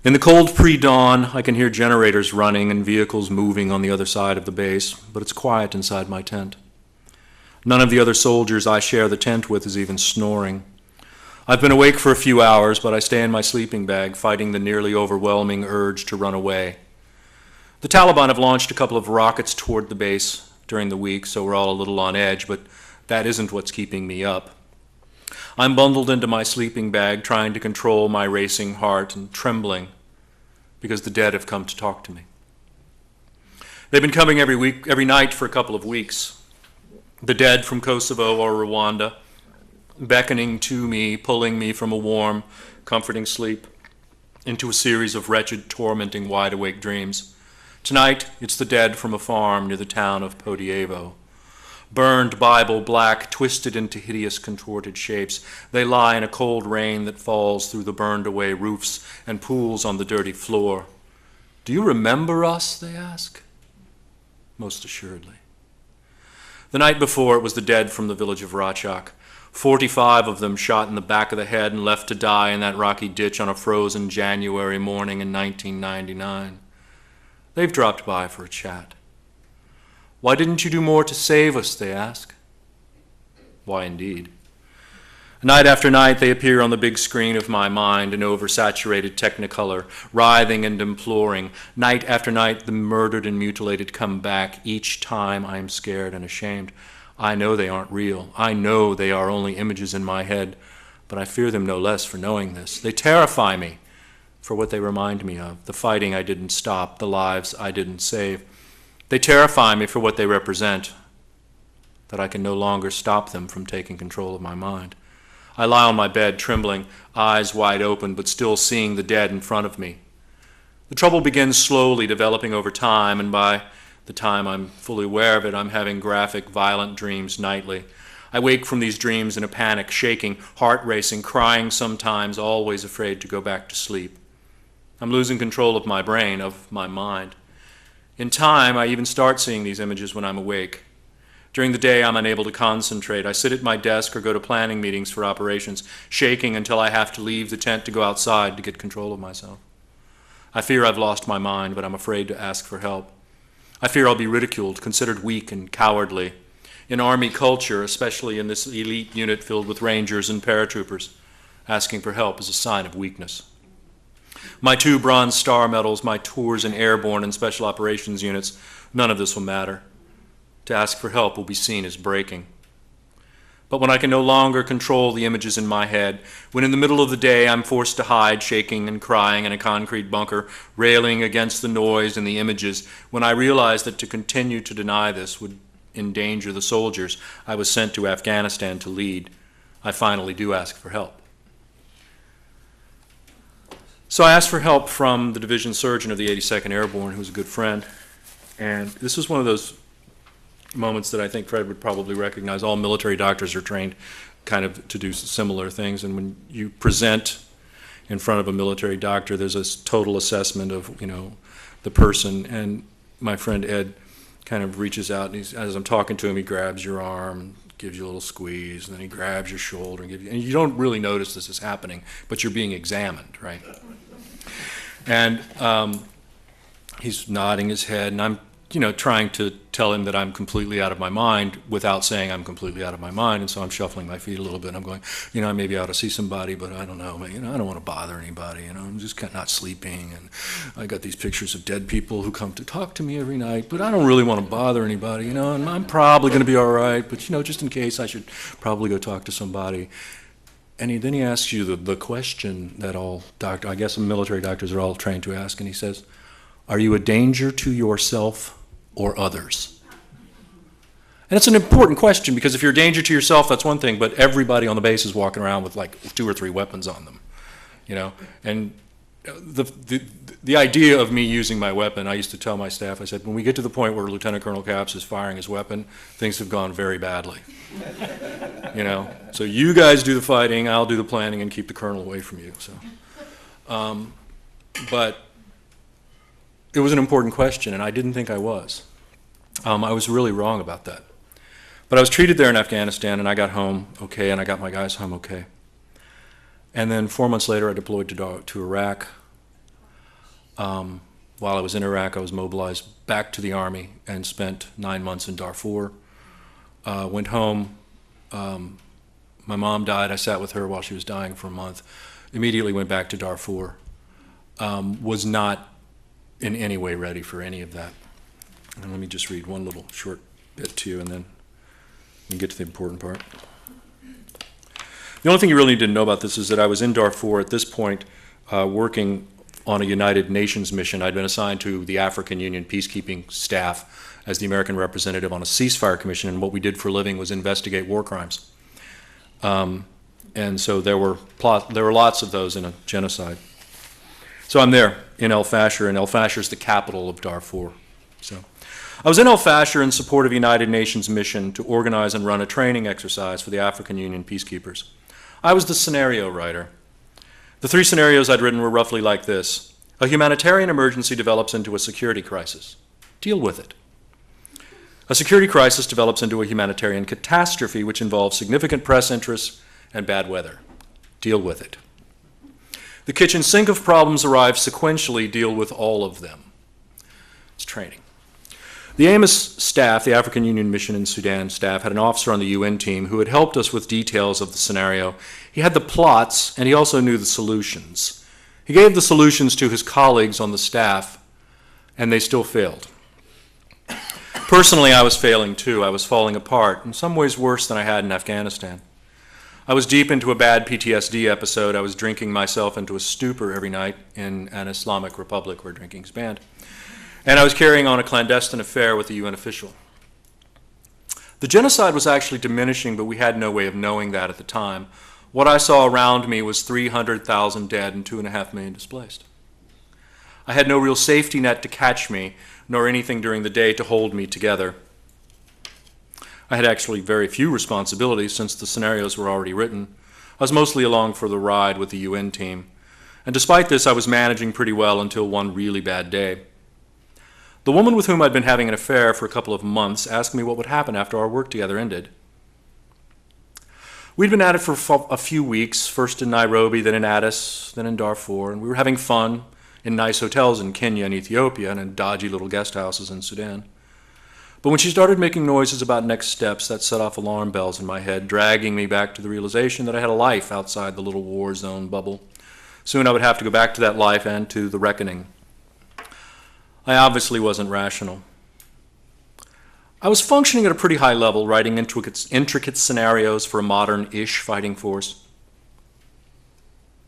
Speaker 4: In the cold pre-dawn, I can hear generators running and vehicles moving on the other side of the base, but it's quiet inside my tent. None of the other soldiers I share the tent with is even snoring. I've been awake for a few hours, but I stay in my sleeping bag, fighting the nearly overwhelming urge to run away. The Taliban have launched a couple of rockets toward the base during the week, so we're all a little on edge, but that isn't what's keeping me up. I'm bundled into my sleeping bag, trying to control my racing heart and trembling because the dead have come to talk to me. They've been coming every night for a couple of weeks. The dead from Kosovo or Rwanda, beckoning to me, pulling me from a warm, comforting sleep into a series of wretched, tormenting, wide-awake dreams, Tonight, it's the dead from a farm near the town of Podievo. Burned Bible black, twisted into hideous contorted shapes, they lie in a cold rain that falls through the burned-away roofs and pools on the dirty floor. Do you remember us, they ask? Most assuredly. The night before, it was the dead from the village of Rachak. 45 of them shot in the back of the head and left to die in that rocky ditch on a frozen January morning in 1999. They've dropped by for a chat. Why didn't you do more to save us, they ask. Why indeed. Night after night, they appear on the big screen of my mind in oversaturated technicolor, writhing and imploring. Night after night, the murdered and mutilated come back. Each time I am scared and ashamed. I know they aren't real. I know they are only images in my head, but I fear them no less for knowing this. They terrify me for what they remind me of, the fighting I didn't stop, the lives I didn't save. They terrify me for what they represent, that I can no longer stop them from taking control of my mind. I lie on my bed, trembling, eyes wide open, but still seeing the dead in front of me. The trouble begins slowly developing over time, and by the time I'm fully aware of it, I'm having graphic, violent dreams nightly. I wake from these dreams in a panic, shaking, heart racing, crying sometimes, always afraid to go back to sleep. I'm losing control of my brain, of my mind. In time, I even start seeing these images when I'm awake. During the day, I'm unable to concentrate. I sit at my desk or go to planning meetings for operations, shaking until I have to leave the tent to go outside to get control of myself. I fear I've lost my mind, but I'm afraid to ask for help. I fear I'll be ridiculed, considered weak and cowardly. In Army culture, especially in this elite unit filled with Rangers and paratroopers, asking for help is a sign of weakness. My 2 Bronze Star medals, my tours in airborne and special operations units, none of this will matter. To ask for help will be seen as breaking. But when I can no longer control the images in my head, when in the middle of the day I'm forced to hide, shaking and crying in a concrete bunker, railing against the noise and the images, when I realize that to continue to deny this would endanger the soldiers I was sent to Afghanistan to lead, I finally do ask for help. So I asked for help from the division surgeon of the 82nd Airborne, who's a good friend, and this was one of those moments that I think Fred would probably recognize. All military doctors are trained kind of to do similar things, and when you present in front of a military doctor, there's a total assessment of, the person, and my friend Ed kind of reaches out, and as I'm talking to him, he grabs your arm, gives you a little squeeze, and then he grabs your shoulder, and you don't really notice this is happening, but you're being examined, right? And he's nodding his head, and I'm trying to tell him that I'm completely out of my mind without saying I'm completely out of my mind. And so I'm shuffling my feet a little bit. And I'm going, I maybe ought to see somebody, but I don't know. I don't want to bother anybody. I'm just kind of not sleeping. And I got these pictures of dead people who come to talk to me every night, but I don't really want to bother anybody, and I'm probably going to be all right. But, just in case, I should probably go talk to somebody. And then he asks you the question that all I guess military doctors are all trained to ask. And he says, are you a danger to yourself or others? And it's an important question, because if you're a danger to yourself, that's one thing, but everybody on the base is walking around with like 2 or 3 weapons on them, And the idea of me using my weapon, I used to tell my staff, I said, when we get to the point where Lieutenant Colonel Capps is firing his weapon, things have gone very badly. So you guys do the fighting, I'll do the planning and keep the colonel away from you. So, but it was an important question, and I didn't think I was. I was really wrong about that. But I was treated there in Afghanistan, and I got home okay, and I got my guys home okay. And then 4 months later, I deployed to Iraq. While I was in Iraq, I was mobilized back to the Army and spent 9 months in Darfur. Went home. My mom died. I sat with her while she was dying for a month. Immediately went back to Darfur. Was not in any way ready for any of that. And let me just read one little short bit to you, and then we can get to the important part. The only thing you really need to know about this is that I was in Darfur at this point working on a United Nations mission. I'd been assigned to the African Union peacekeeping staff as the American representative on a ceasefire commission, and what we did for a living was investigate war crimes. And so there were lots of those in a genocide. So I'm there. in El Fasher, and El Fasher is the capital of Darfur. So, I was in El Fasher in support of United Nations mission to organize and run a training exercise for the African Union peacekeepers. I was the scenario writer. The 3 scenarios I'd written were roughly like this. A humanitarian emergency develops into a security crisis. Deal with it. A security crisis develops into a humanitarian catastrophe which involves significant press interests and bad weather. Deal with it. The kitchen sink of problems arrive sequentially. Deal with all of them. It's training. The AMIS staff, the African Union Mission in Sudan staff, had an officer on the UN team who had helped us with details of the scenario. He had the plots, and he also knew the solutions. He gave the solutions to his colleagues on the staff, and they still failed. Personally, I was failing too. I was falling apart, in some ways worse than I had in Afghanistan. I was deep into a bad PTSD episode. I was drinking myself into a stupor every night in an Islamic republic where drinking's banned. And I was carrying on a clandestine affair with a UN official. The genocide was actually diminishing, but we had no way of knowing that at the time. What I saw around me was 300,000 dead and 2.5 million displaced. I had no real safety net to catch me, nor anything during the day to hold me together. I had actually very few responsibilities since the scenarios were already written. I was mostly along for the ride with the UN team. And despite this, I was managing pretty well until one really bad day. The woman with whom I'd been having an affair for a couple of months asked me what would happen after our work together ended. We'd been at it for a few weeks, first in Nairobi, then in Addis, then in Darfur, and we were having fun in nice hotels in Kenya and Ethiopia and in dodgy little guest houses in Sudan. But when she started making noises about next steps, that set off alarm bells in my head, dragging me back to the realization that I had a life outside the little war zone bubble. Soon I would have to go back to that life and to the reckoning. I obviously wasn't rational. I was functioning at a pretty high level, writing intricate scenarios for a modern-ish fighting force,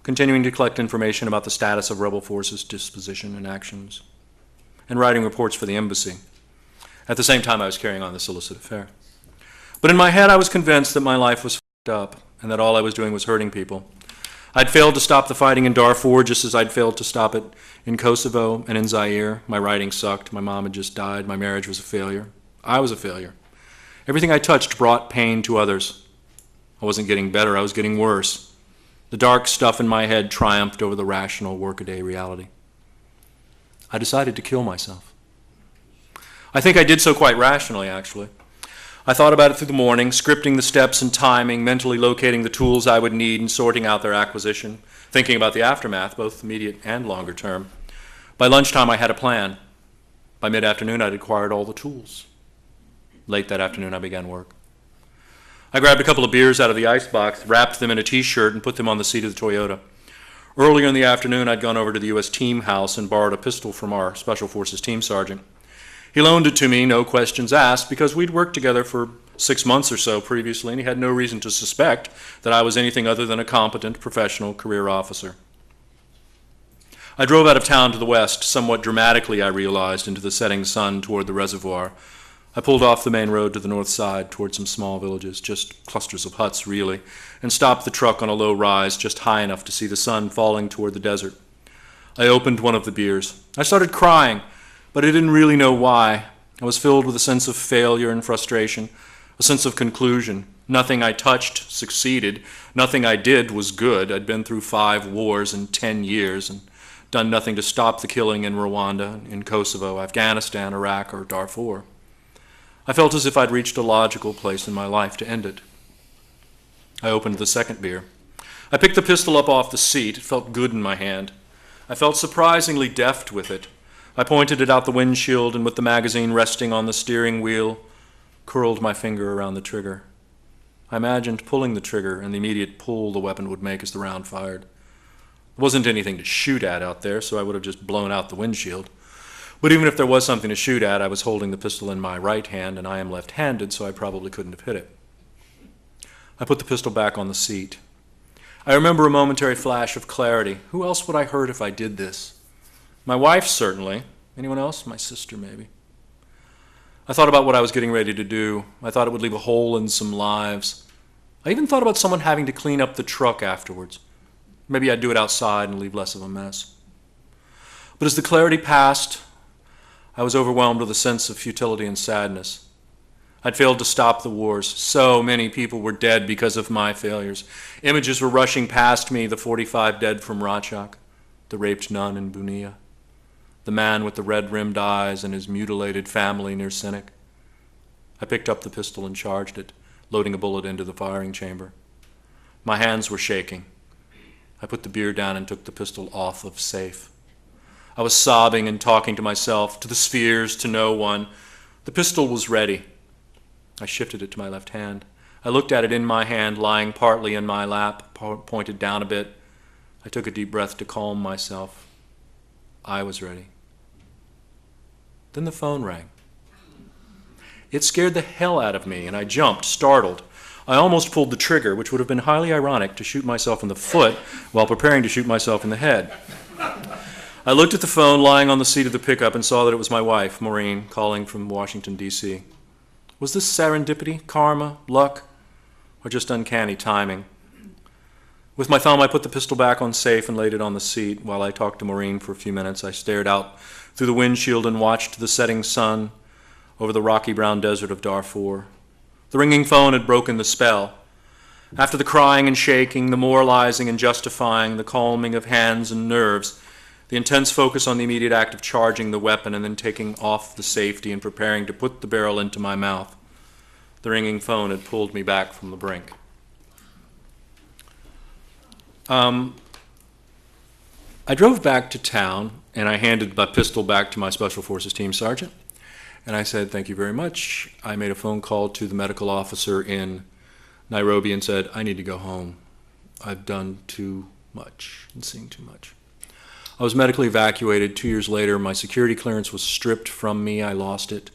Speaker 4: continuing to collect information about the status of rebel forces' disposition and actions, and writing reports for the embassy. At the same time, I was carrying on this illicit affair. But in my head, I was convinced that my life was f***ed up, and that all I was doing was hurting people. I'd failed to stop the fighting in Darfur just as I'd failed to stop it in Kosovo and in Zaire. My writing sucked. My mom had just died. My marriage was a failure. I was a failure. Everything I touched brought pain to others. I wasn't getting better. I was getting worse. The dark stuff in my head triumphed over the rational workaday reality. I decided to kill myself. I think I did so quite rationally, actually. I thought about it through the morning, scripting the steps and timing, mentally locating the tools I would need and sorting out their acquisition, thinking about the aftermath, both immediate and longer term. By lunchtime, I had a plan. By mid-afternoon, I'd acquired all the tools. Late that afternoon, I began work. I grabbed a couple of beers out of the icebox, wrapped them in a T-shirt, and put them on the seat of the Toyota. Earlier in the afternoon, I'd gone over to the U.S. team house and borrowed a pistol from our Special Forces team sergeant. He loaned it to me, no questions asked, because we'd worked together for 6 months or so previously, and he had no reason to suspect that I was anything other than a competent, professional career officer. I drove out of town to the west, somewhat dramatically, I realized, into the setting sun toward the reservoir. I pulled off the main road to the north side toward some small villages, just clusters of huts, really, and stopped the truck on a low rise just high enough to see the sun falling toward the desert. I opened one of the beers. I started crying, but I didn't really know why. I was filled with a sense of failure and frustration, a sense of conclusion. Nothing I touched succeeded. Nothing I did was good. I'd been through 5 wars in 10 years and done nothing to stop the killing in Rwanda, in Kosovo, Afghanistan, Iraq, or Darfur. I felt as if I'd reached a logical place in my life to end it. I opened the second beer. I picked the pistol up off the seat. It felt good in my hand. I felt surprisingly deft with it. I pointed it out the windshield and with the magazine resting on the steering wheel, curled my finger around the trigger. I imagined pulling the trigger and the immediate pull the weapon would make as the round fired. There wasn't anything to shoot at out there, so I would have just blown out the windshield. But even if there was something to shoot at, I was holding the pistol in my right hand, and I am left-handed, so I probably couldn't have hit it. I put the pistol back on the seat. I remember a momentary flash of clarity. Who else would I hurt if I did this? My wife, certainly. Anyone else? My sister, maybe. I thought about what I was getting ready to do. I thought it would leave a hole in some lives. I even thought about someone having to clean up the truck afterwards. Maybe I'd do it outside and leave less of a mess. But as the clarity passed, I was overwhelmed with a sense of futility and sadness. I'd failed to stop the wars. So many people were dead because of my failures. Images were rushing past me, the 45 dead from Rachak, the raped nun in Bunia, the man with the red-rimmed eyes and his mutilated family near Sinek. I picked up the pistol and charged it, loading a bullet into the firing chamber. My hands were shaking. I put the beer down and took the pistol off of safe. I was sobbing and talking to myself, to the spheres, to no one. The pistol was ready. I shifted it to my left hand. I looked at it in my hand, lying partly in my lap, pointed down a bit. I took a deep breath to calm myself. I was ready. Then the phone rang. It scared the hell out of me, and I jumped, startled. I almost pulled the trigger, which would have been highly ironic to shoot myself in the foot while preparing to shoot myself in the head. I looked at the phone lying on the seat of the pickup and saw that it was my wife, Maureen, calling from Washington, D.C. Was this serendipity, karma, luck, or just uncanny timing? With my thumb, I put the pistol back on safe and laid it on the seat. While I talked to Maureen for a few minutes, I stared out through the windshield and watched the setting sun over the rocky brown desert of Darfur. The ringing phone had broken the spell. After the crying and shaking, the moralizing and justifying, the calming of hands and nerves, the intense focus on the immediate act of charging the weapon and then taking off the safety and preparing to put the barrel into my mouth, the ringing phone had pulled me back from the brink. I drove back to town, and I handed my pistol back to my Special Forces team sergeant. And I said, thank you very much. I made a phone call to the medical officer in Nairobi and said, I need to go home. I've done too much and seen too much. I was medically evacuated. 2 years later, my security clearance was stripped from me. I lost it.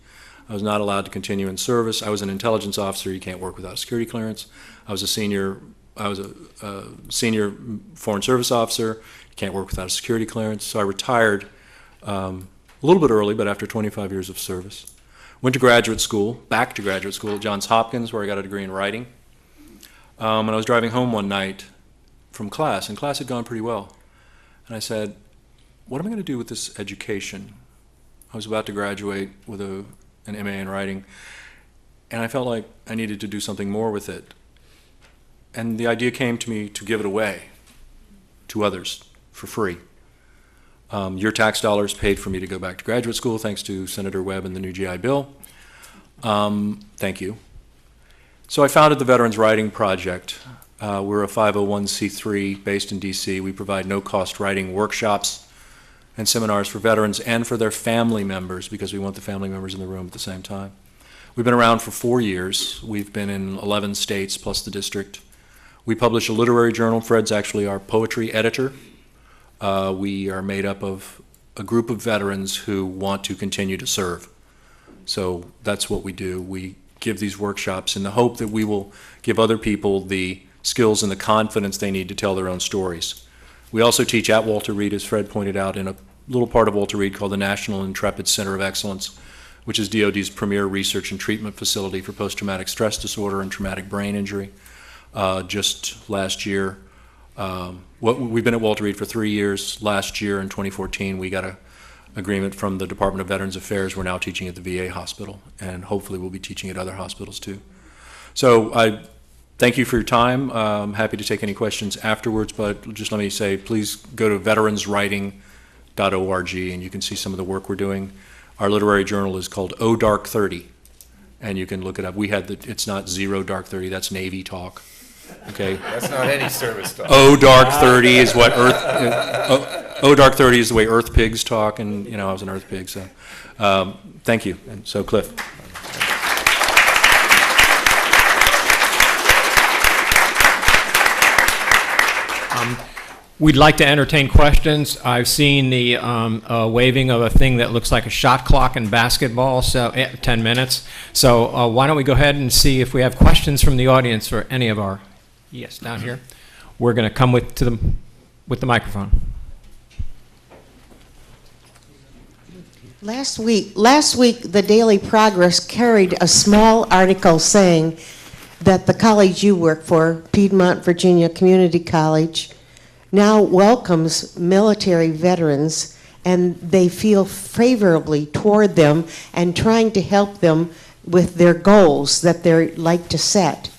Speaker 4: I was not allowed to continue in service. I was an intelligence officer. You can't work without a security clearance. I was a senior foreign service officer. You can't work without a security clearance. So I retired a little bit early, but after 25 years of service. Went to graduate school, back to graduate school at Johns Hopkins, where I got a degree in writing. And I was driving home one night from class, and class had gone pretty well. And I said, what am I going to do with this education? I was about to graduate with an MA in writing, and I felt like I needed to do something more with it. And the idea came to me to give it away to others for free. Your tax dollars paid for me to go back to graduate school, thanks to Senator Webb and the new GI Bill. Thank you. So I founded the Veterans Writing Project. We're a 501c3 based in DC. We provide no-cost writing workshops and seminars for veterans and for their family members, because we want the family members in the room at the same time. We've been around for 4 years. We've been in 11 states plus the district. We publish a literary journal. Fred's actually our poetry editor. We are made up of a group of veterans who want to continue to serve. So that's what we do. We give these workshops in the hope that we will give other people the skills and the confidence they need to tell their own stories. We also teach at Walter Reed, as Fred pointed out, in a little part of Walter Reed called the National Intrepid Center of Excellence, which is DoD's premier research and treatment facility for post-traumatic stress disorder and traumatic brain injury. Just last year, we've been at Walter Reed for 3 years. Last year in 2014, we got an agreement from the Department of Veterans Affairs. We're now teaching at the VA hospital, and hopefully we'll be teaching at other hospitals too. So I thank you for your time. I'm happy to take any questions afterwards, but just let me say, please go to veteranswriting.org and you can see some of the work we're doing. Our literary journal is called O Dark 30, and you can look it up. It's not Zero Dark 30, that's Navy talk. Okay.
Speaker 5: That's not any service talk.
Speaker 4: O Dark 30 is what O Dark 30 is the way Earth pigs talk, and I was an Earth pig, so thank you. And so Cliff.
Speaker 1: We'd like to entertain questions. I've seen the waving of a thing that looks like a shot clock in basketball, so 10 minutes. So why don't we go ahead and see if we have questions from the audience for any of our, yes, down here. We're going to come with the microphone.
Speaker 6: Last week, the Daily Progress carried a small article saying that the college you work for, Piedmont, Virginia Community College, now welcomes military veterans and they feel favorably toward them and trying to help them with their goals that they like to set.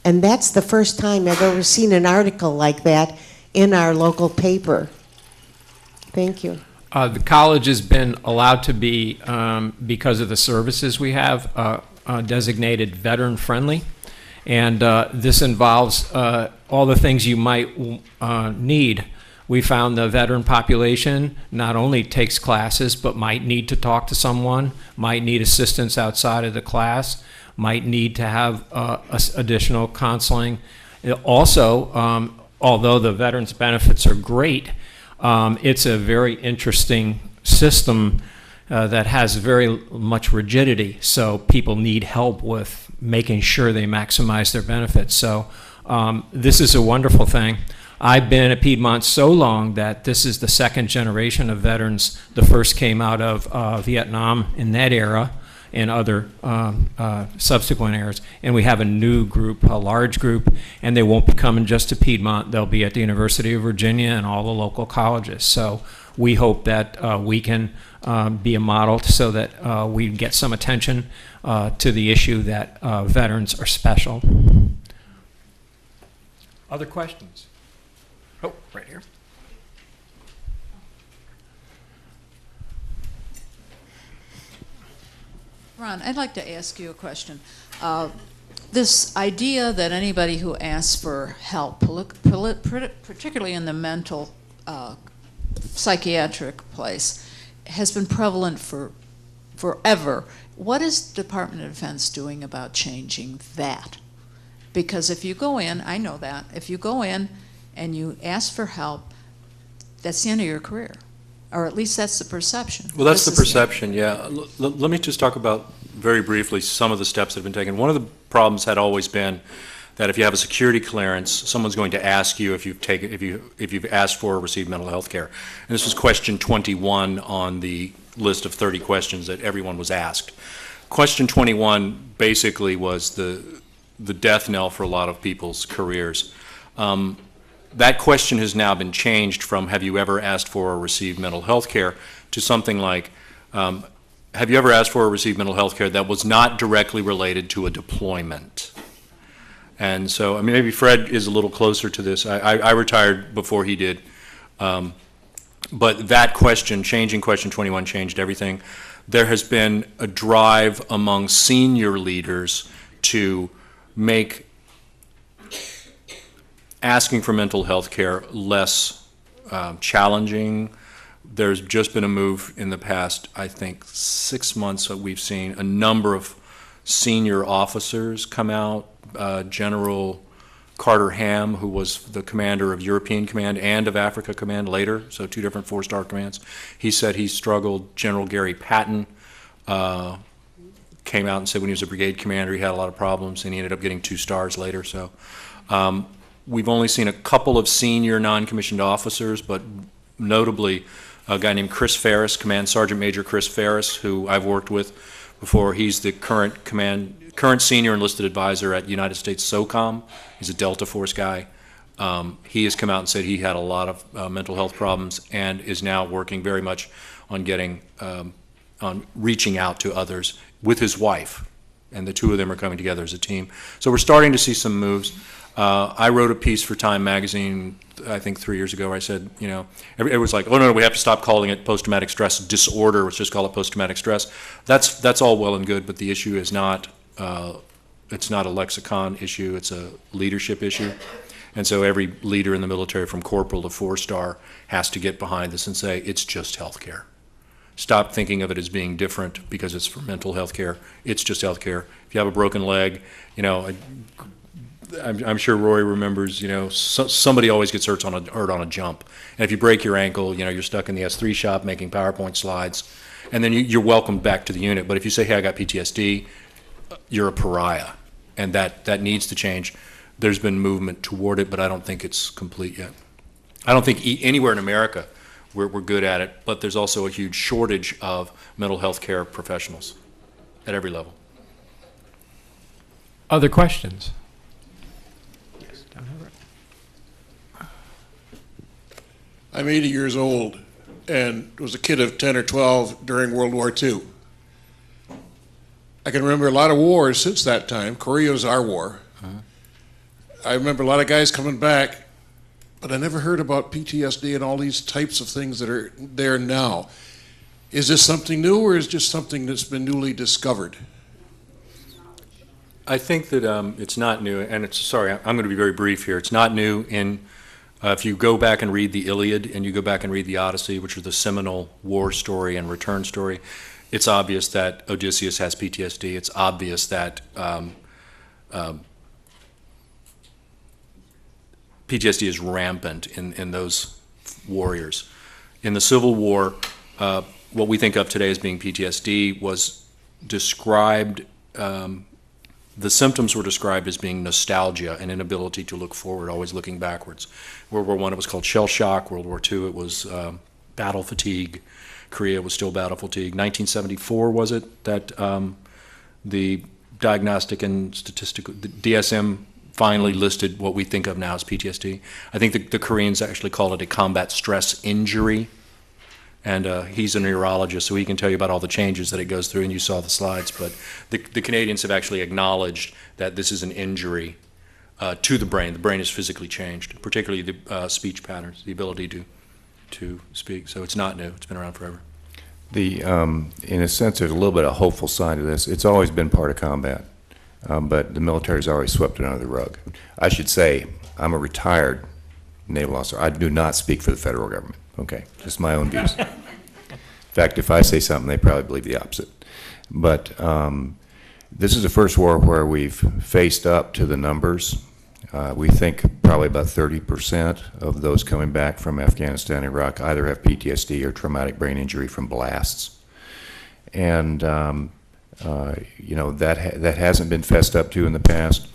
Speaker 6: And that's the first time I've ever seen an article like that in our local paper. Thank you.
Speaker 1: The college has been allowed to be, because of the services we have, designated veteran-friendly. And this involves all the things you might need. We found the veteran population not only takes classes, but might need to talk to someone, might need assistance outside of the class, might need to have additional counseling. Also, although the veterans' benefits are great, it's a very interesting system that has very much rigidity, so people need help with making sure they maximize their benefits. So this is a wonderful thing. I've been at Piedmont so long that this is the second generation of veterans. The first came out of Vietnam in that era and other subsequent eras. And we have a new group, a large group, and they won't be coming just to Piedmont. They'll be at the University of Virginia and all the local colleges. So we hope that we can be a model so that we get some attention to the issue that veterans are special. Other questions? Oh, right here.
Speaker 5: Ron, I'd like to ask you a question. This idea that anybody who asks for help, particularly in the mental psychiatric place, has been prevalent for forever. What is the Department of Defense doing about changing that? Because if you go in, I know that, if you go in and you ask for help, that's the end of your career. Or at least that's the perception.
Speaker 4: Well, that's the perception, yeah. Let me just talk about very briefly some of the steps that have been taken. One of the problems had always been that if you have a security clearance, someone's going to ask you if you've asked for or received mental health care. And this was question 21 on the list of 30 questions that everyone was asked. Question 21 basically was the death knell for a lot of people's careers. That question has now been changed from have you ever asked for or received mental health care to something like have you ever asked for or received mental health care that was not directly related to a deployment? And so, I mean, maybe Fred is a little closer to this. I retired before he did. But that question, changing question 21, changed everything. There has been a drive among senior leaders to make asking for mental health care less challenging. There's just been a move in the past, I think, 6 months that we've seen a number of senior officers come out. General Carter Ham, who was the commander of European Command and of Africa Command later, so 2 different 4-star commands. He said he struggled. General Gary Patton came out and said when he was a brigade commander he had a lot of problems, and he ended up getting 2 stars later. So we've only seen a couple of senior non-commissioned officers, but notably a guy named Chris Ferris, Command Sergeant Major Chris Ferris, who I've worked with before. He's the current senior enlisted advisor at United States SOCOM. He's a Delta Force guy. He has come out and said he had a lot of mental health problems and is now working very much on getting, on reaching out to others with his wife. And the 2 of them are coming together as a team. So we're starting to see some moves. I wrote a piece for Time magazine, I think 3 years ago, where I said, you know, it was like, oh no, we have to stop calling it post-traumatic stress disorder. Let's just call it post-traumatic stress. That's all well and good, but the issue is not, it's not a lexicon issue, it's a leadership issue. And so every leader in the military from corporal to 4-star has to get behind this and say, it's just health care. Stop thinking of it as being different because it's for mental health care. It's just health care. If you have a broken leg, you know, I'm sure Rory remembers, you know, somebody always gets hurt on a jump. And if you break your ankle, you know, you're stuck in the S3 shop making PowerPoint slides, and then you're welcomed back to the unit. But if you say, hey, I got PTSD, you're a pariah, and that needs to change. There's been movement toward it, but I don't think it's complete yet. I don't think anywhere in America we're good at it, but there's also a huge shortage of mental health care professionals at every level.
Speaker 1: Other questions?
Speaker 7: I'm 80 years old. and was a kid of 10 or 12 during World War II. I can remember a lot of wars since that time. Korea was our war. I remember a lot of guys coming back, but I never heard about PTSD and all these types of things that are there now. Is this something new, or is it just something that's been newly discovered?
Speaker 4: I think that it's not new, and I'm going to be very brief here. It's not new if you go back and read the Iliad and you go back and read the Odyssey, which are the seminal war story and return story, it's obvious that Odysseus has PTSD. It's obvious that PTSD is rampant in those warriors. In the Civil War, what we think of today as being PTSD was described, the symptoms were described as being nostalgia and inability to look forward, always looking backwards. World War I, it was called shell shock. World War II, it was battle fatigue. Korea was still battle fatigue. 1974, was it, that the Diagnostic and Statistical, the DSM finally listed what we think of now as PTSD. I think the Koreans actually call it a combat stress injury. And he's a neurologist, so he can tell you about all the changes that it goes through, and you saw the slides. But the Canadians have actually acknowledged that this is an injury to the brain. The brain is physically changed, particularly the speech patterns, the ability to speak. So it's not new. It's been around forever.
Speaker 8: In a sense, there's a little bit of hopeful side to this. It's always been part of combat, but the military's always swept it under the rug. I should say, I'm a retired naval officer. I do not speak for the federal government. Okay, just my own views. In fact, if I say something, they probably believe the opposite. But this is the first war where we've faced up to the numbers. We think probably about 30% of those coming back from Afghanistan and Iraq either have PTSD or traumatic brain injury from blasts. And you know, that hasn't been fessed up to in the past.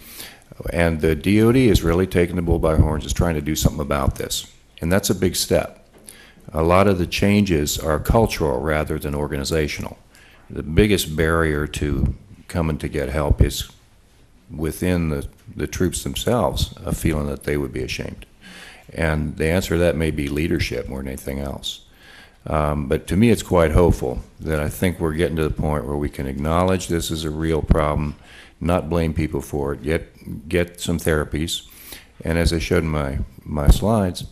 Speaker 8: And the DoD is really taking the bull by the horns, is trying to do something about this. And that's a big step. A lot of the changes are cultural rather than organizational. The biggest barrier to coming to get help is within the troops themselves, a feeling that they would be ashamed. And the answer to that may be leadership more than anything else. But to me, it's quite hopeful that I think we're getting to the point where we can acknowledge this is a real problem, not blame people for it, yet get some therapies. And as I showed in my slides,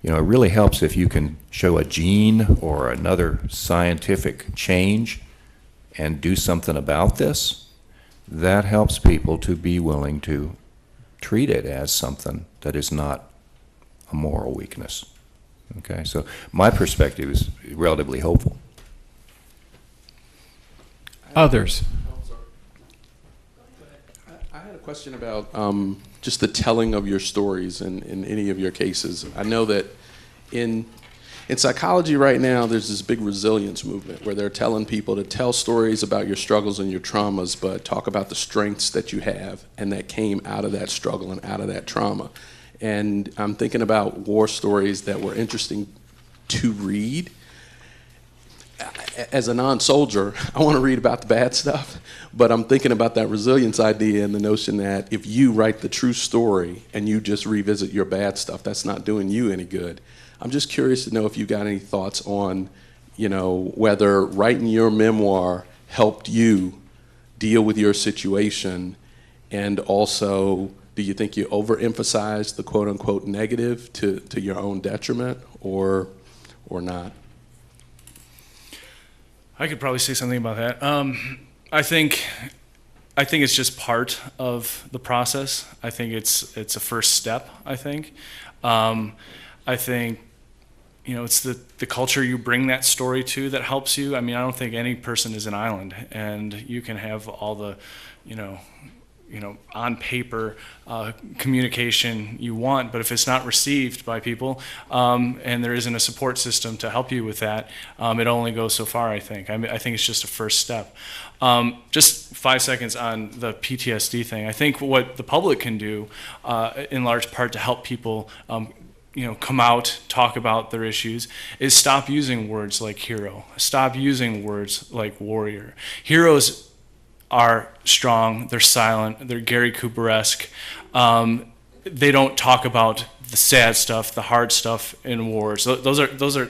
Speaker 8: you know, it really helps if you can show a gene or another scientific change and do something about this. That helps people to be willing to treat it as something that is not a moral weakness. Okay, so my perspective is relatively hopeful.
Speaker 1: Others?
Speaker 9: I had a question about just the telling of your stories in any of your cases. I know that in psychology right now, there's this big resilience movement where they're telling people to tell stories about your struggles and your traumas, but talk about the strengths that you have and that came out of that struggle and out of that trauma. And I'm thinking about war stories that were interesting to read. As a non-soldier, I want to read about the bad stuff, but I'm thinking about that resilience idea and the notion that if you write the true story and you just revisit your bad stuff, that's not doing you any good. I'm just curious to know if you got any thoughts on, you know, whether writing your memoir helped you deal with your situation, and also, do you think you overemphasized the quote-unquote negative to your own detriment, or not?
Speaker 3: I could probably say something about that. I think it's just part of the process. I think it's a first step. I think, you know, it's the culture you bring that story to that helps you. I mean, I don't think any person is an island, and you can have all the, you know, on paper communication you want, but if it's not received by people, and there isn't a support system to help you with that, it only goes so far, I think. I mean, I think it's just a first step. Just 5 seconds on the PTSD thing. I think what the public can do, in large part to help people, you know, come out, talk about their issues, is stop using words like hero. Stop using words like warrior. Heroes are strong, they're silent, they're Gary Cooper-esque. They don't talk about the sad stuff, the hard stuff in wars. Those are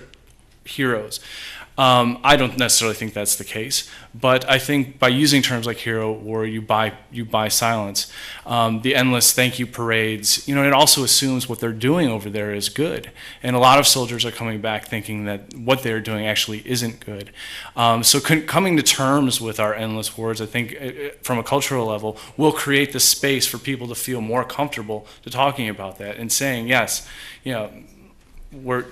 Speaker 3: heroes. I don't necessarily think that's the case, but I think by using terms like hero, warrior, you buy silence. The endless thank you parades, it also assumes what they're doing over there is good. And a lot of soldiers are coming back thinking that what they're doing actually isn't good. So coming to terms with our endless words, I think from a cultural level, will create the space for people to feel more comfortable to talking about that and saying, yes, you're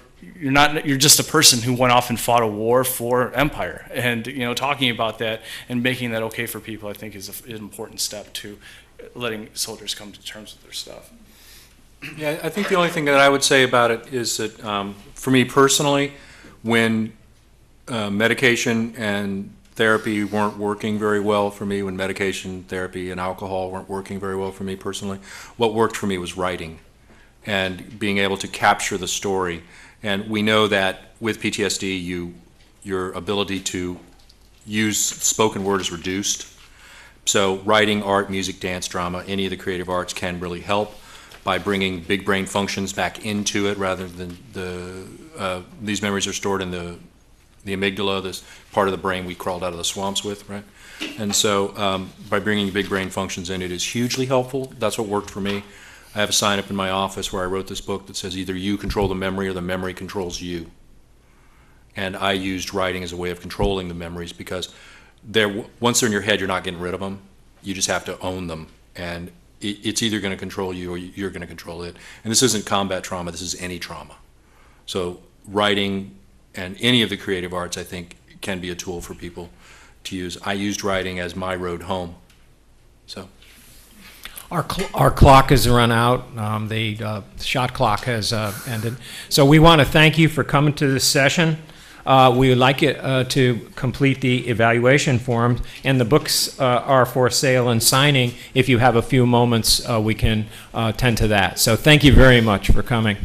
Speaker 3: just a person who went off and fought a war for empire, and talking about that and making that okay for people, I think, is an important step to letting soldiers come to terms with their stuff.
Speaker 4: Yeah, I think the only thing that I would say about it is that for me personally, when medication and therapy weren't working very well for me, when medication, therapy, and alcohol weren't working very well for me personally, what worked for me was writing and being able to capture the story. And we know that with PTSD, your ability to use spoken word is reduced. So writing, art, music, dance, drama, any of the creative arts can really help by bringing big brain functions back into it, rather than these memories are stored in the amygdala, this part of the brain we crawled out of the swamps with, right? And so by bringing big brain functions in, it is hugely helpful. That's what worked for me. I have a sign up in my office where I wrote this book that says either you control the memory or the memory controls you. And I used writing as a way of controlling the memories, because once they're in your head, you're not getting rid of them. You just have to own them. And it's either going to control you or you're going to control it. And this isn't combat trauma, this is any trauma. So writing and any of the creative arts, I think, can be a tool for people to use. I used writing as my road home. So.
Speaker 1: Our clock has run out. The shot clock has ended. So we want to thank you for coming to this session. We would like you to complete the evaluation form, and the books are for sale and signing. If you have a few moments, we can tend to that. So thank you very much for coming.